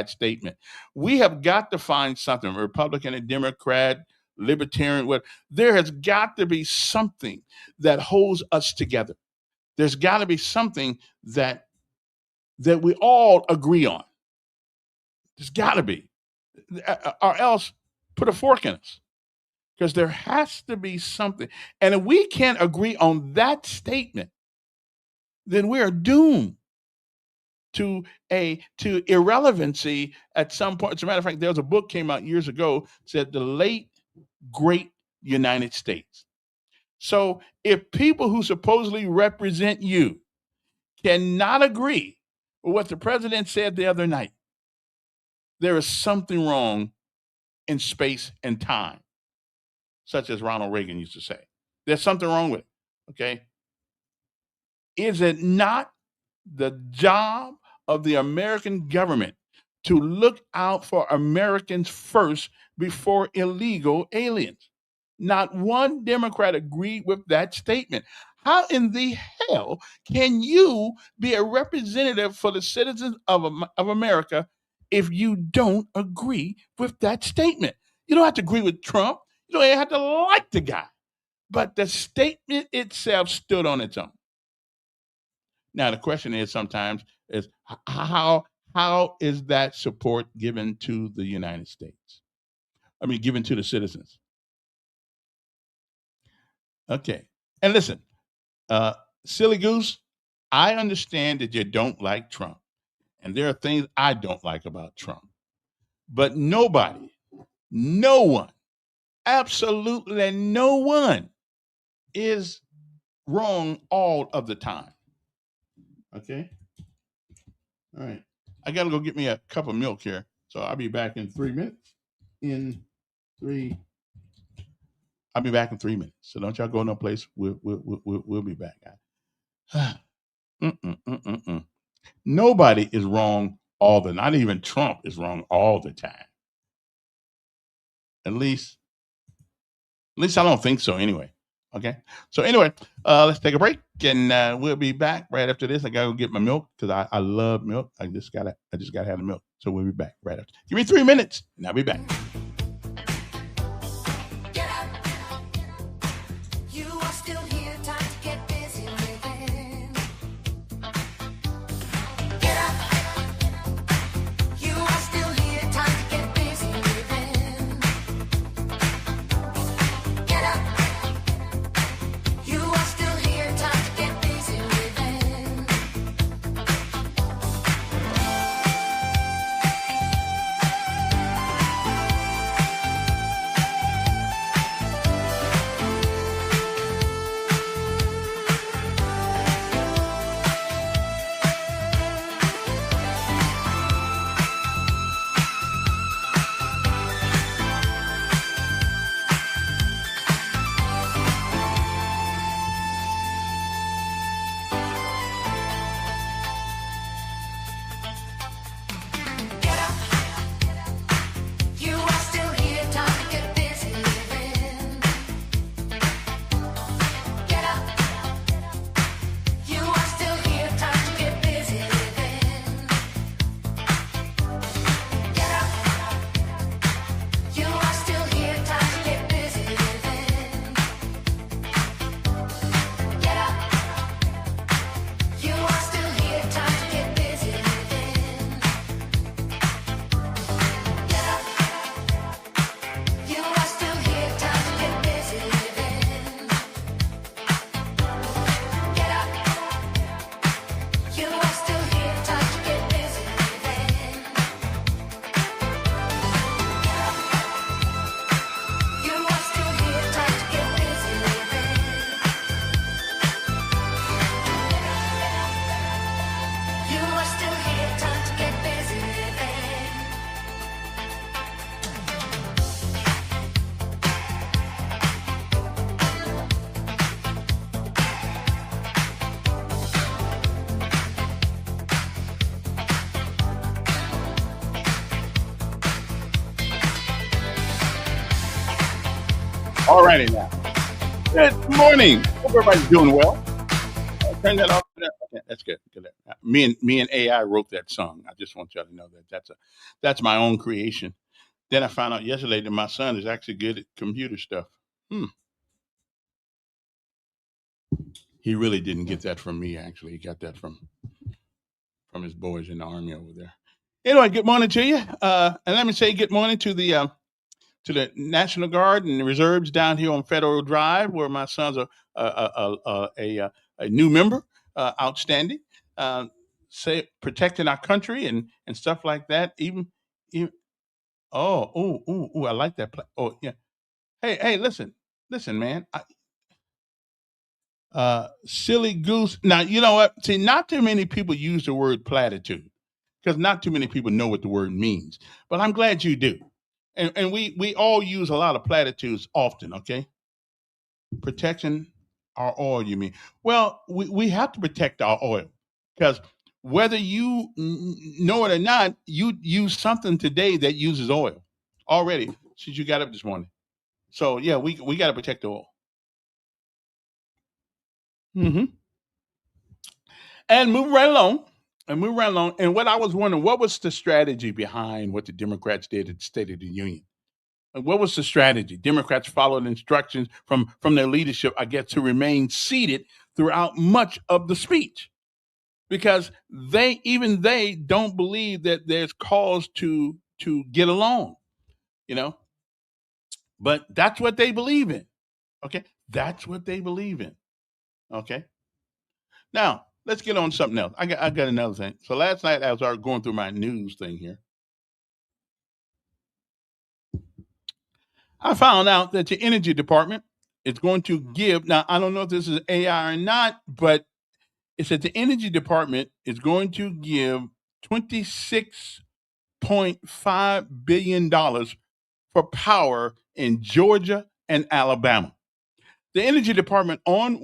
statement. We have got to find something, Republican and Democrat, Libertarian, what there has got to be something that holds us together. There's got to be something that we all agree on. There's got to be, or else put a fork in us, because there has to be something. And if we can't agree on that statement, then we are doomed to irrelevancy at some point. As a matter of fact, there was a book came out years ago said the late great United States. So if people who supposedly represent you cannot agree with what the president said the other night, there is something wrong in space and time, such as Ronald Reagan used to say. There's something wrong with it. Okay. Is it not the job of the American government to look out for Americans first before illegal aliens? Not one Democrat agreed with that statement. How in the hell can you be a representative for the citizens of America if you don't agree with that statement? You don't have to agree with Trump. You don't even have to like the guy. But the statement itself stood on its own. Now the question is sometimes is how is that support given to the United States? I mean, given to the citizens. Okay. And listen, silly goose, I understand that you don't like Trump. And there are things I don't like about Trump. But nobody, no one, absolutely no one is wrong all of the time. Okay? All right. I got to go get me a cup of milk here. So I'll be back in 3 minutes. I'll be back in 3 minutes. So don't y'all go no place. We'll be back. Nobody is wrong all the, not even Trump is wrong all the time. At least I don't think so anyway. Okay. So anyway, let's take a break, and we'll be back right after this. I gotta go get my milk because I love milk. I just gotta have the milk. So we'll be back right after. Give me 3 minutes, and I'll be back. You are still here, time to get busy living. Get up. You are still here, time to get busy living. Get up. You are still here, time to get busy living. Get up. You are still here, time to get busy living. Get up. You are still here, time to get busy living. Get up. You are still here, time to get busy living. Get up. You are still here, time to get busy living. Get up. You are still here, time to get busy living. Get up. You are still here, time to get busy living. You are still here, time to get busy living. You are still here, time to get busy living. All righty now. Good morning. Hope everybody's doing well. Turn that off. Okay, that's good. Good. Me and AI wrote that song. I just want y'all to know that that's my own creation. Then I found out yesterday that my son is actually good at computer stuff. He really didn't get that from me. Actually, he got that from his boys in the army over there. Anyway, good morning to you. And let me say good morning to the National Guard and the reserves down here on Federal Drive, where my son's a new member, outstanding, say protecting our country and stuff like that. Even I like that. Oh yeah. Hey, listen, man. Silly goose. Now you know what? See, not too many people use the word platitude because not too many people know what the word means. But I'm glad you do. And we all use a lot of platitudes often, okay? Protection our oil, you mean? Well, we have to protect our oil because whether you know it or not, you use something today that uses oil already since you got up this morning. So yeah, we got to protect the oil. Mm-hmm. And move right along. And what I was wondering, what was the strategy behind what the Democrats did at the State of the Union? What was the strategy? Democrats followed instructions from their leadership, I guess, to remain seated throughout much of the speech because they don't believe that there's cause to get along, you know. But that's what they believe in. Okay, that's what they believe in. Okay. Now let's get on something else. I got another thing. So last night as I was going through my news thing here, I found out that the Energy Department is going to give. Now I don't know if this is AI or not, but it said the Energy Department is going to give $26.5 billion for power in Georgia and Alabama. The Energy Department on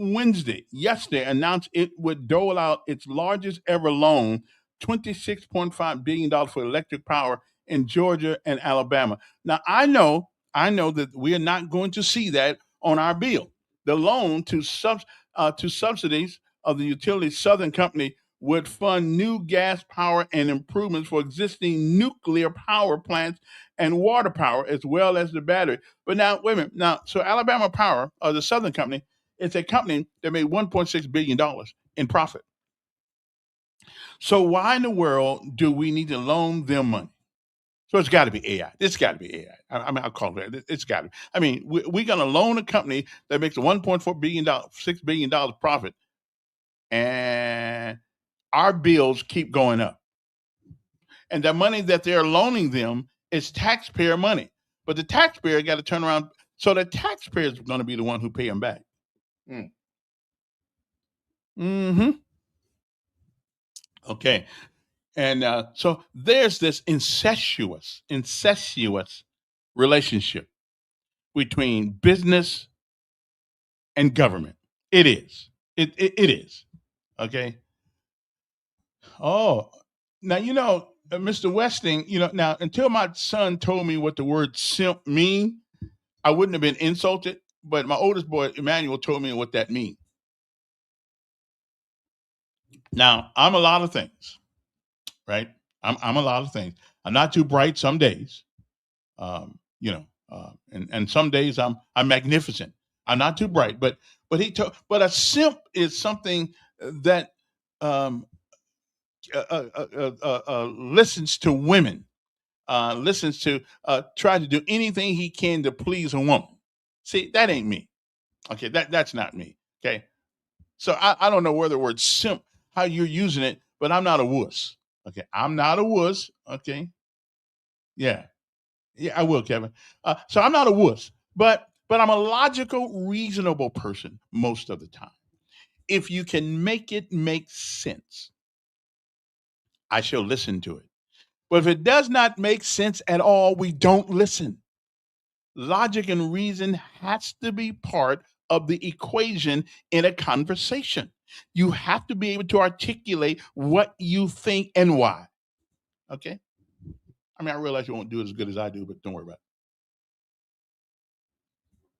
yesterday, announced it would dole out its largest ever loan, $26.5 billion for electric power in Georgia and Alabama. Now, I know that we are not going to see that on our bill The loan to subsidies of the utility Southern Company would fund new gas power and improvements for existing nuclear power plants and water power, as well as the battery. But now, wait a minute. Now, so Alabama Power, or the Southern Company, it's a company that made $1.6 billion in profit. So why in the world do we need to loan them money? So it's got to be AI. It's got to be AI. I mean, I'll call it. It's got to. I mean, we're going to loan a company that makes a $1.4 billion, $6 billion profit, and our bills keep going up. And the money that they're loaning them is taxpayer money. But the taxpayer got to turn around. So the taxpayer is going to be the one who pay them back. Mm-hmm. Okay. And so there's this incestuous relationship between business and government. It is. It is. Okay. Oh, now, Mr. Westing, now until my son told me what the word simp mean, I wouldn't have been insulted. But my oldest boy, Emmanuel, told me what that means. Now, I'm a lot of things, right? I'm a lot of things. I'm not too bright some days, and some days I'm magnificent. I'm not too bright, but a simp is something that listens to women, listens to try to do anything he can to please a woman. See, that ain't me. Okay, that's not me. Okay, so I don't know where the word simp, how you're using it, but I'm not a wuss. Okay, I'm not a wuss. Okay, yeah, I will, Kevin. So I'm not a wuss, but I'm a logical, reasonable person most of the time. If you can make it make sense, I shall listen to it. But if it does not make sense at all, we don't listen. Logic and reason has to be part of the equation in a conversation. You have to be able to articulate what you think and why. Okay? I mean, I realize you won't do it as good as I do, but don't worry about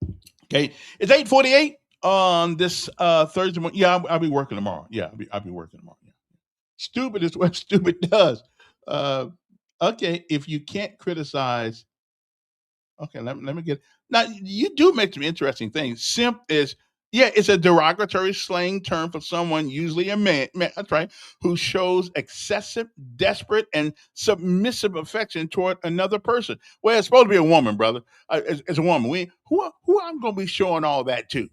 it. Okay? It's 8:48 on this Thursday morning. Yeah, I'll be working tomorrow. Yeah, I'll be working tomorrow. Yeah. Stupid is what stupid does. Okay, if you can't criticize, okay, let me get now. You do make some interesting things. Simp is, yeah, it's a derogatory slang term for someone, usually a man, that's right, who shows excessive, desperate, and submissive affection toward another person. Well, it's supposed to be a woman, brother. As a woman, who I'm going to be showing all that to?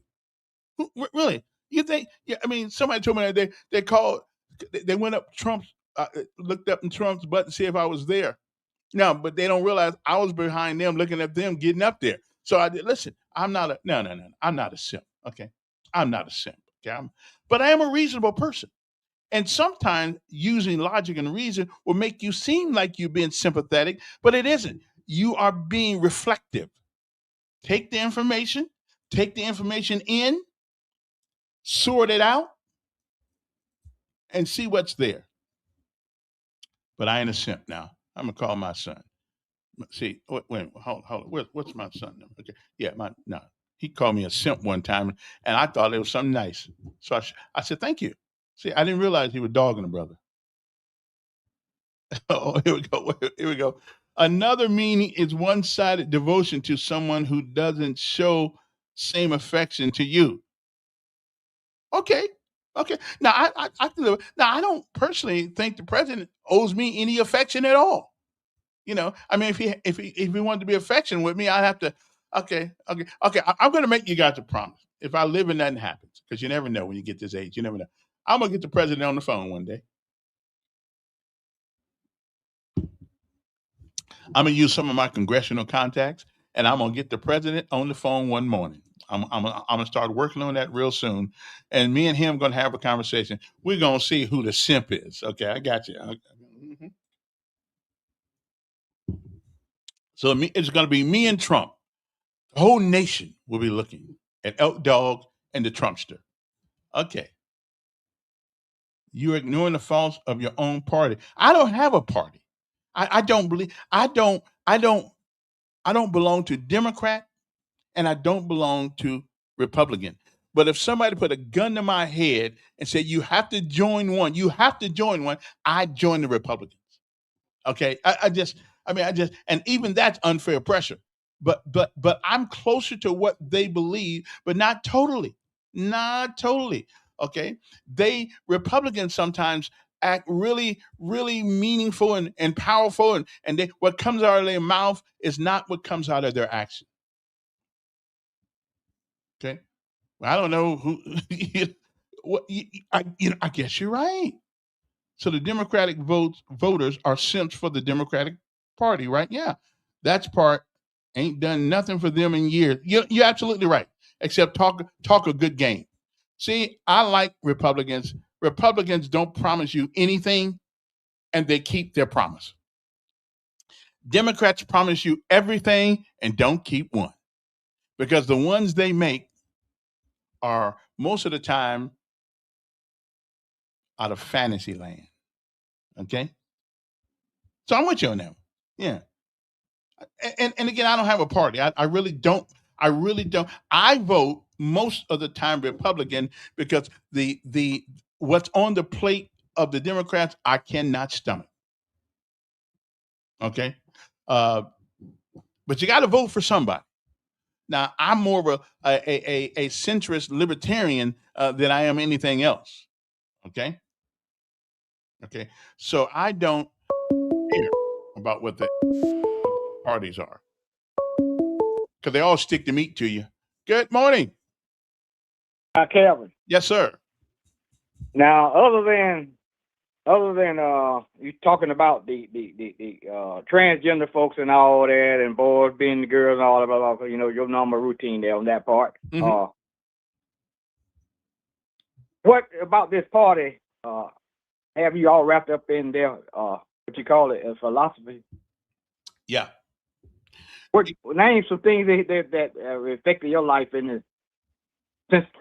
Really? You think? Yeah, I mean, somebody told me that they called, they went up Trump's, looked up in Trump's butt to see if I was there. No, but they don't realize I was behind them, looking at them getting up there. So I did. Listen, I'm not a no. I'm not a simp. Okay, I'm not a simp. Okay, but I am a reasonable person. And sometimes using logic and reason will make you seem like you're being sympathetic, but it isn't. You are being reflective. Take the information in, sort it out, and see what's there. But I ain't a simp now. I'm gonna call my son. See, wait, hold on. What's my son number? Okay, yeah, no. He called me a simp one time, and I thought it was something nice. So I said, thank you. See, I didn't realize he was dogging a brother. Oh, here we go. Here we go. Another meaning is one-sided devotion to someone who doesn't show same affection to you. Okay. Okay. Now I don't personally think the president owes me any affection at all. I mean, if he wanted to be affectionate with me, I'd have to. Okay. I'm going to make you guys a promise. If I live and nothing happens, because you never know when you get this age, you never know. I'm gonna get the president on the phone one day. I'm gonna use some of my congressional contacts, and I'm gonna get the president on the phone one morning. I'm gonna start working on that real soon, and me and him gonna have a conversation. We're gonna see who the simp is. Okay, I got you. Mhm. So it's gonna be me and Trump. The whole nation will be looking at Elk Dog and the Trumpster. Okay. You're ignoring the faults of your own party. I don't have a party. I don't believe I don't belong to Democrat and I don't belong to Republican. But if somebody put a gun to my head and said, you have to join one, I'd join the Republicans. Okay. And even that's unfair pressure. But I'm closer to what they believe, but not totally. Not totally. Okay. Republicans sometimes act really, really meaningful and powerful, and what comes out of their mouth is not what comes out of their action. Okay. Well, I don't know who I guess you're right. So the Democratic voters are simps for the Democratic Party, right? Yeah. That's part ain't done nothing for them in years. You're absolutely right. Except talk a good game. See, I like Republicans. Republicans don't promise you anything and they keep their promise. Democrats promise you everything and don't keep one. Because the ones they make are most of the time out of fantasy land. Okay? So I'm with you on that. Yeah. And again, I don't have a party. I really don't. I vote most of the time Republican because the what's on the plate of the Democrats I cannot stomach. Okay, but you got to vote for somebody. Now I'm more of a centrist libertarian than I am anything else. Okay, so I don't care about what the parties are because they all stick the meat to you. Good morning. Calvin. Yes, sir. Now, other than you talking about the transgender folks and all that, and boys being the girls and all that, blah, blah, your normal routine there on that part. Mm-hmm. What about this party? Have you all wrapped up in their what you call it, philosophy? Yeah. Name some things that affected your life since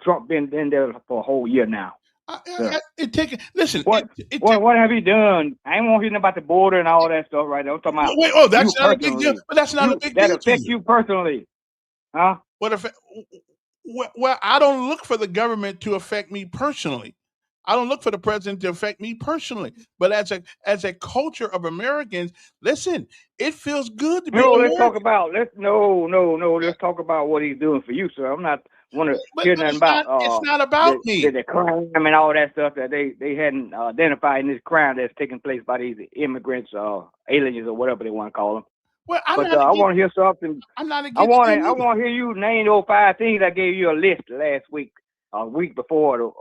Trump been in there for a whole year now. What have you done? I ain't want to hear about the border and all that stuff right there. I'm talking about that's not a big deal. But that's not a big deal. That affects you personally, huh? Well, I don't look for the government to affect me personally. I don't look for the president to affect me personally. But as a culture of Americans, listen, it feels good to be. Let's talk about what he's doing for you, sir. I'm not want to hear nothing about. It's not about me. The crime and all that stuff that they hadn't identified in this crime that's taking place by these immigrants, aliens, or whatever they want to call them. Well, I want to hear something. I'm not against. I want to hear you name those 5 things. I gave you a list last week, a week before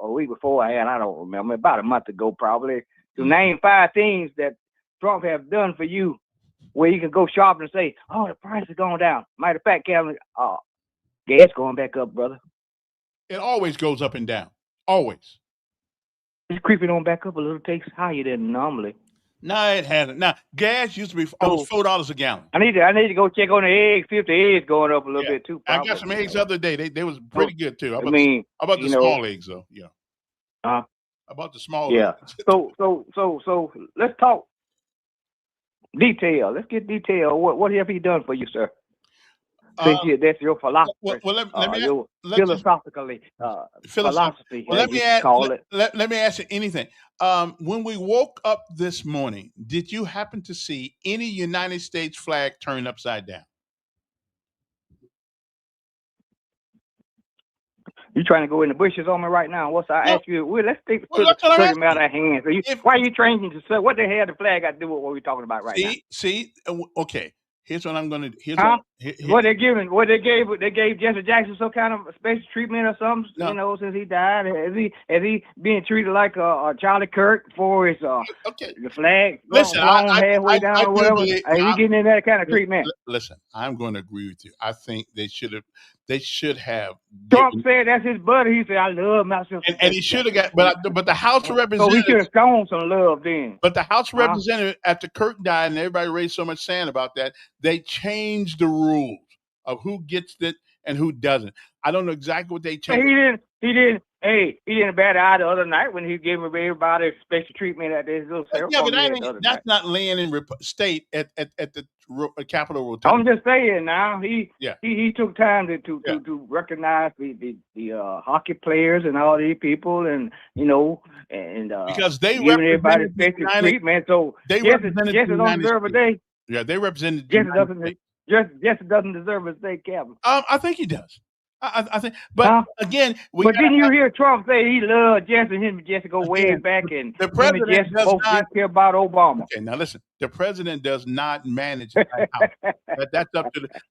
I had. I don't remember, about a month ago probably. To name 5 things that Trump have done for you, where you can go shopping and say, "Oh, the price is going down." Matter of fact, Calvin, gas going back up, brother. It always goes up and down. Always. It's creeping on back up a little. Takes higher than normally. No, it hasn't. Now, gas used to be almost $4 a gallon. I need to go check on the eggs. See if the eggs going up a little bit too. Probably. I got some eggs the other day. They was pretty good too. How about the small eggs though? Yeah. About the small eggs. So let's talk detail. Let's get detail. What have he done for you, sir? That's your philosophy. Philosophically, philosophy. Well, let me ask you anything. When we woke up this morning, did you happen to see any United States flag turned upside down? You trying to go in the bushes on me right now? Ask you? Let's take the trigger out of our hands. Why are you changing to say what the hell the flag got to do with what we're talking about right now? See, okay. Here's what I'm going to do. What they giving? What they gave Jesse Jackson some kind of special treatment or something? No. Since he died, has he being treated like a Charlie Kirk for his the flag? Listen, halfway down or whatever. Are you getting in that kind of treatment? Listen, I'm going to agree with you. I think they should have. Trump said that's his buddy. He said, "I love myself," and he should have got. But the House of Representatives. So he should have shown some love then. But the House of Representatives, after Kirk died, and everybody raised so much sand about that, they changed the rules of who gets it and who doesn't. I don't know exactly what they changed. He Hey, he didn't bat eye the other night when he gave everybody special treatment at his little Yeah, but ceremony the other night. that's not laying in state at the Capitol Rotunda. I'm just saying now Yeah. he took time Yeah. to recognize the hockey players and all these people and Because they giving everybody represented the special United- treatment. So they Jesse represented the don't United deserve a States. day. Yeah, they represented the Jesse United doesn't States. Jesse doesn't deserve a state captain. I think he does. I think, but Huh? again, But didn't you hear Trump say he loved Jesse and him and Jesse go way Again, back and the him and president Jesse does both not- didn't care about Obama? Okay, now listen. The president does not manage the White House.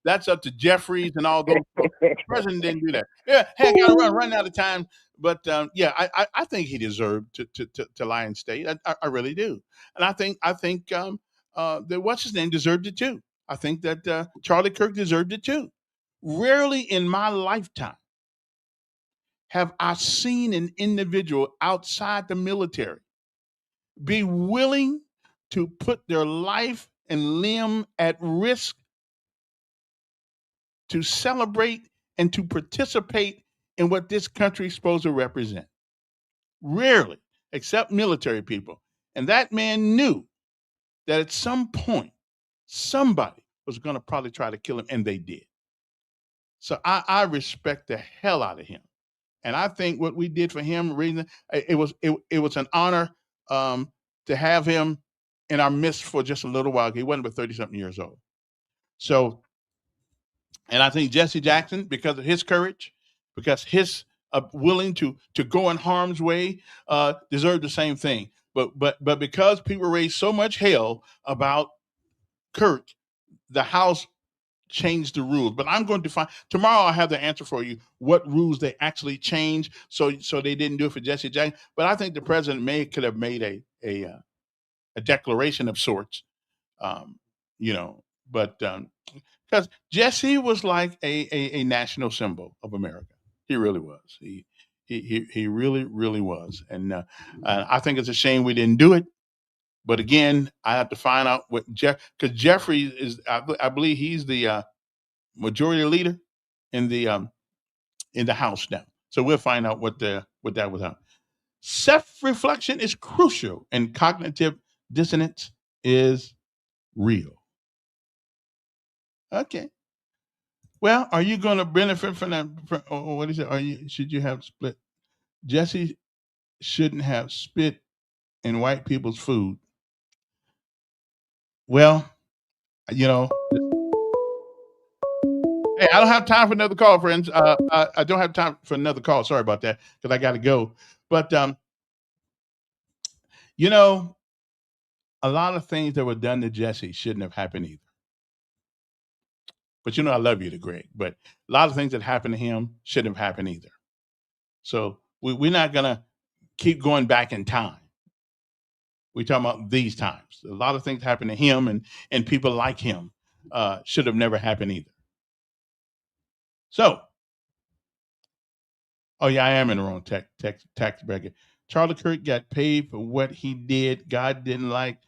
That's up to Jeffries and all those folks. The president didn't do that. Yeah, hey, I gotta run out of time. But yeah, I think he deserved to lie in state. I really do, and I think that what's his name deserved it too. I think that Charlie Kirk deserved it too. Rarely in my lifetime have I seen an individual outside the military be willing to put their life and limb at risk to celebrate and to participate in what this country is supposed to represent. Rarely, except military people. And that man knew that at some point, somebody was going to probably try to kill him, and they did. So I respect the hell out of him. And I think what we did for him, it was an honor to have him in our midst for just a little while. He wasn't but 30-something years old. So, and I think Jesse Jackson, because of his courage, because his willing to go in harm's way, deserved the same thing. But because people raised so much hell about Kirk, the House changed the rules. But I'm going to find tomorrow. I'll have the answer for you what rules they actually changed. So they didn't do it for Jesse Jackson. But I think the president could have made a declaration of sorts, But because Jesse was like a national symbol of America, he really was. He really was. And I think it's a shame we didn't do it. But again, I have to find out what because Jeffrey is. I believe he's the majority leader in the House now. So we'll find out what that was on. Self-reflection is crucial, and cognitive dissonance is real. Okay. Well, are you going to benefit from that? Or what is it? Should you have split? Jesse shouldn't have spit in white people's food. Well, hey, I don't have time for another call, friends. I don't have time for another call. Sorry about that, because I got to go. But a lot of things that were done to Jesse shouldn't have happened either. But I love you to Greg. But a lot of things that happened to him shouldn't have happened either. So we're not gonna keep going back in time. We're talking about these times. A lot of things happened to him and people like him should have never happened either. So, oh yeah, I am in the wrong tax bracket. Charlie Kirk got paid for what he did. God didn't like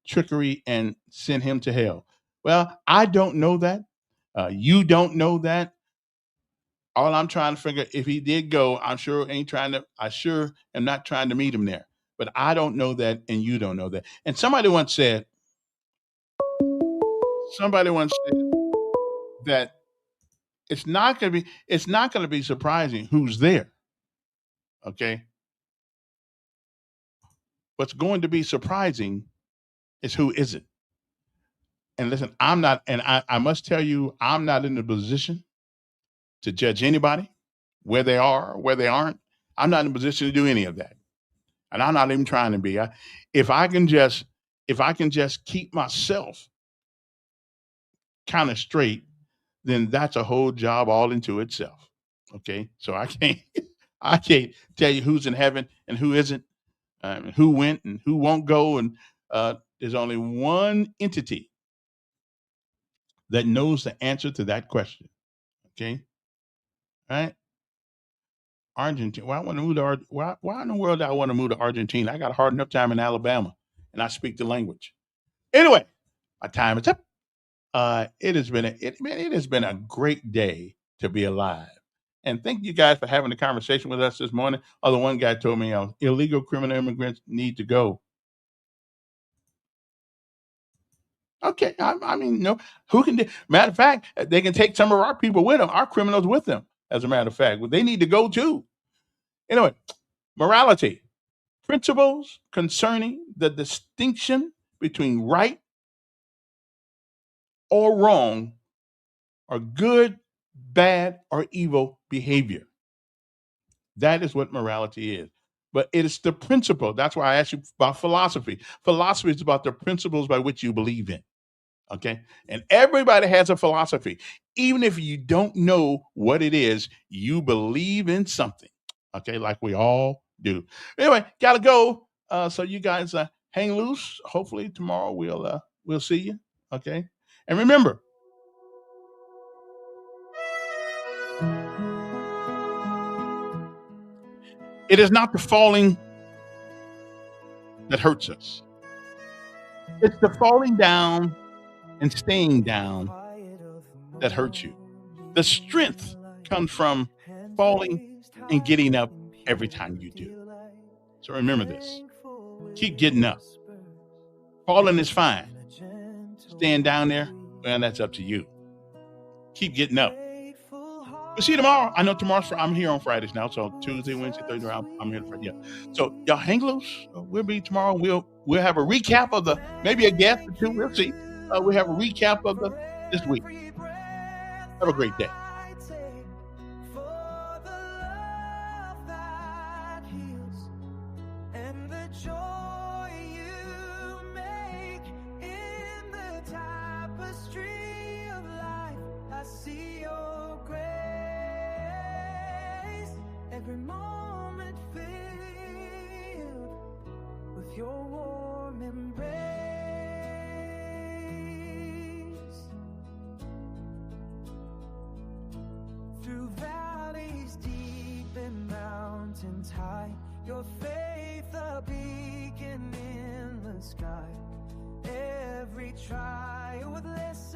trickery and sent him to hell. Well, I don't know that. You don't know that. All I'm trying to figure, if he did go, I sure am not trying to meet him there. But I don't know that, and you don't know that. And somebody once said that it's not going to be surprising who's there. Okay. What's going to be surprising is who isn't. And listen, I must tell you, I'm not in the position to judge anybody, where they are, where they aren't. I'm not in a position to do any of that. And I'm not even trying to be. If I can just keep myself kind of straight, then that's a whole job all into itself. Okay. So I can't tell you who's in heaven and who isn't, who went and who won't go. And there's only one entity that knows the answer to that question. Okay. Right? Argentina. Why I want to move to why in the world do I want to move to Argentina? I got a hard enough time in Alabama, and I speak the language. Anyway, my time is up. It has been a great day to be alive. And thank you guys for having the conversation with us this morning. The one guy told me illegal criminal immigrants need to go. Okay, I mean, no, who can do? Matter of fact, they can take some of our people with them, our criminals with them. As a matter of fact, they need to go too. Anyway, morality, principles concerning the distinction between right or wrong, or good, bad, or evil behavior. That is what morality is. But it is the principle. That's why I asked you about philosophy. Philosophy is about the principles by which you believe in. Okay. And everybody has a philosophy. Even if you don't know what it is, you believe in something. Okay. Like we all do. Anyway, gotta go. So you guys hang loose. Hopefully tomorrow we'll see you. Okay. And remember, it is not the falling that hurts us. It's the falling down and staying down that hurts you. The strength comes from falling and getting up every time you do. So remember this. Keep getting up. Falling is fine. Staying down there, well, that's up to you. Keep getting up. We'll see you tomorrow. I know I'm here on Fridays now, so Tuesday, Wednesday, Thursday, I'm here Friday. Yeah. So y'all hang loose. We'll be tomorrow. We'll have a recap of maybe a guest or two. We'll see. We'll have a recap of this week. Have a great day. Every moment filled with your warm embrace. Through valleys deep and mountains high, your faith a beacon in the sky. Every trial with lessons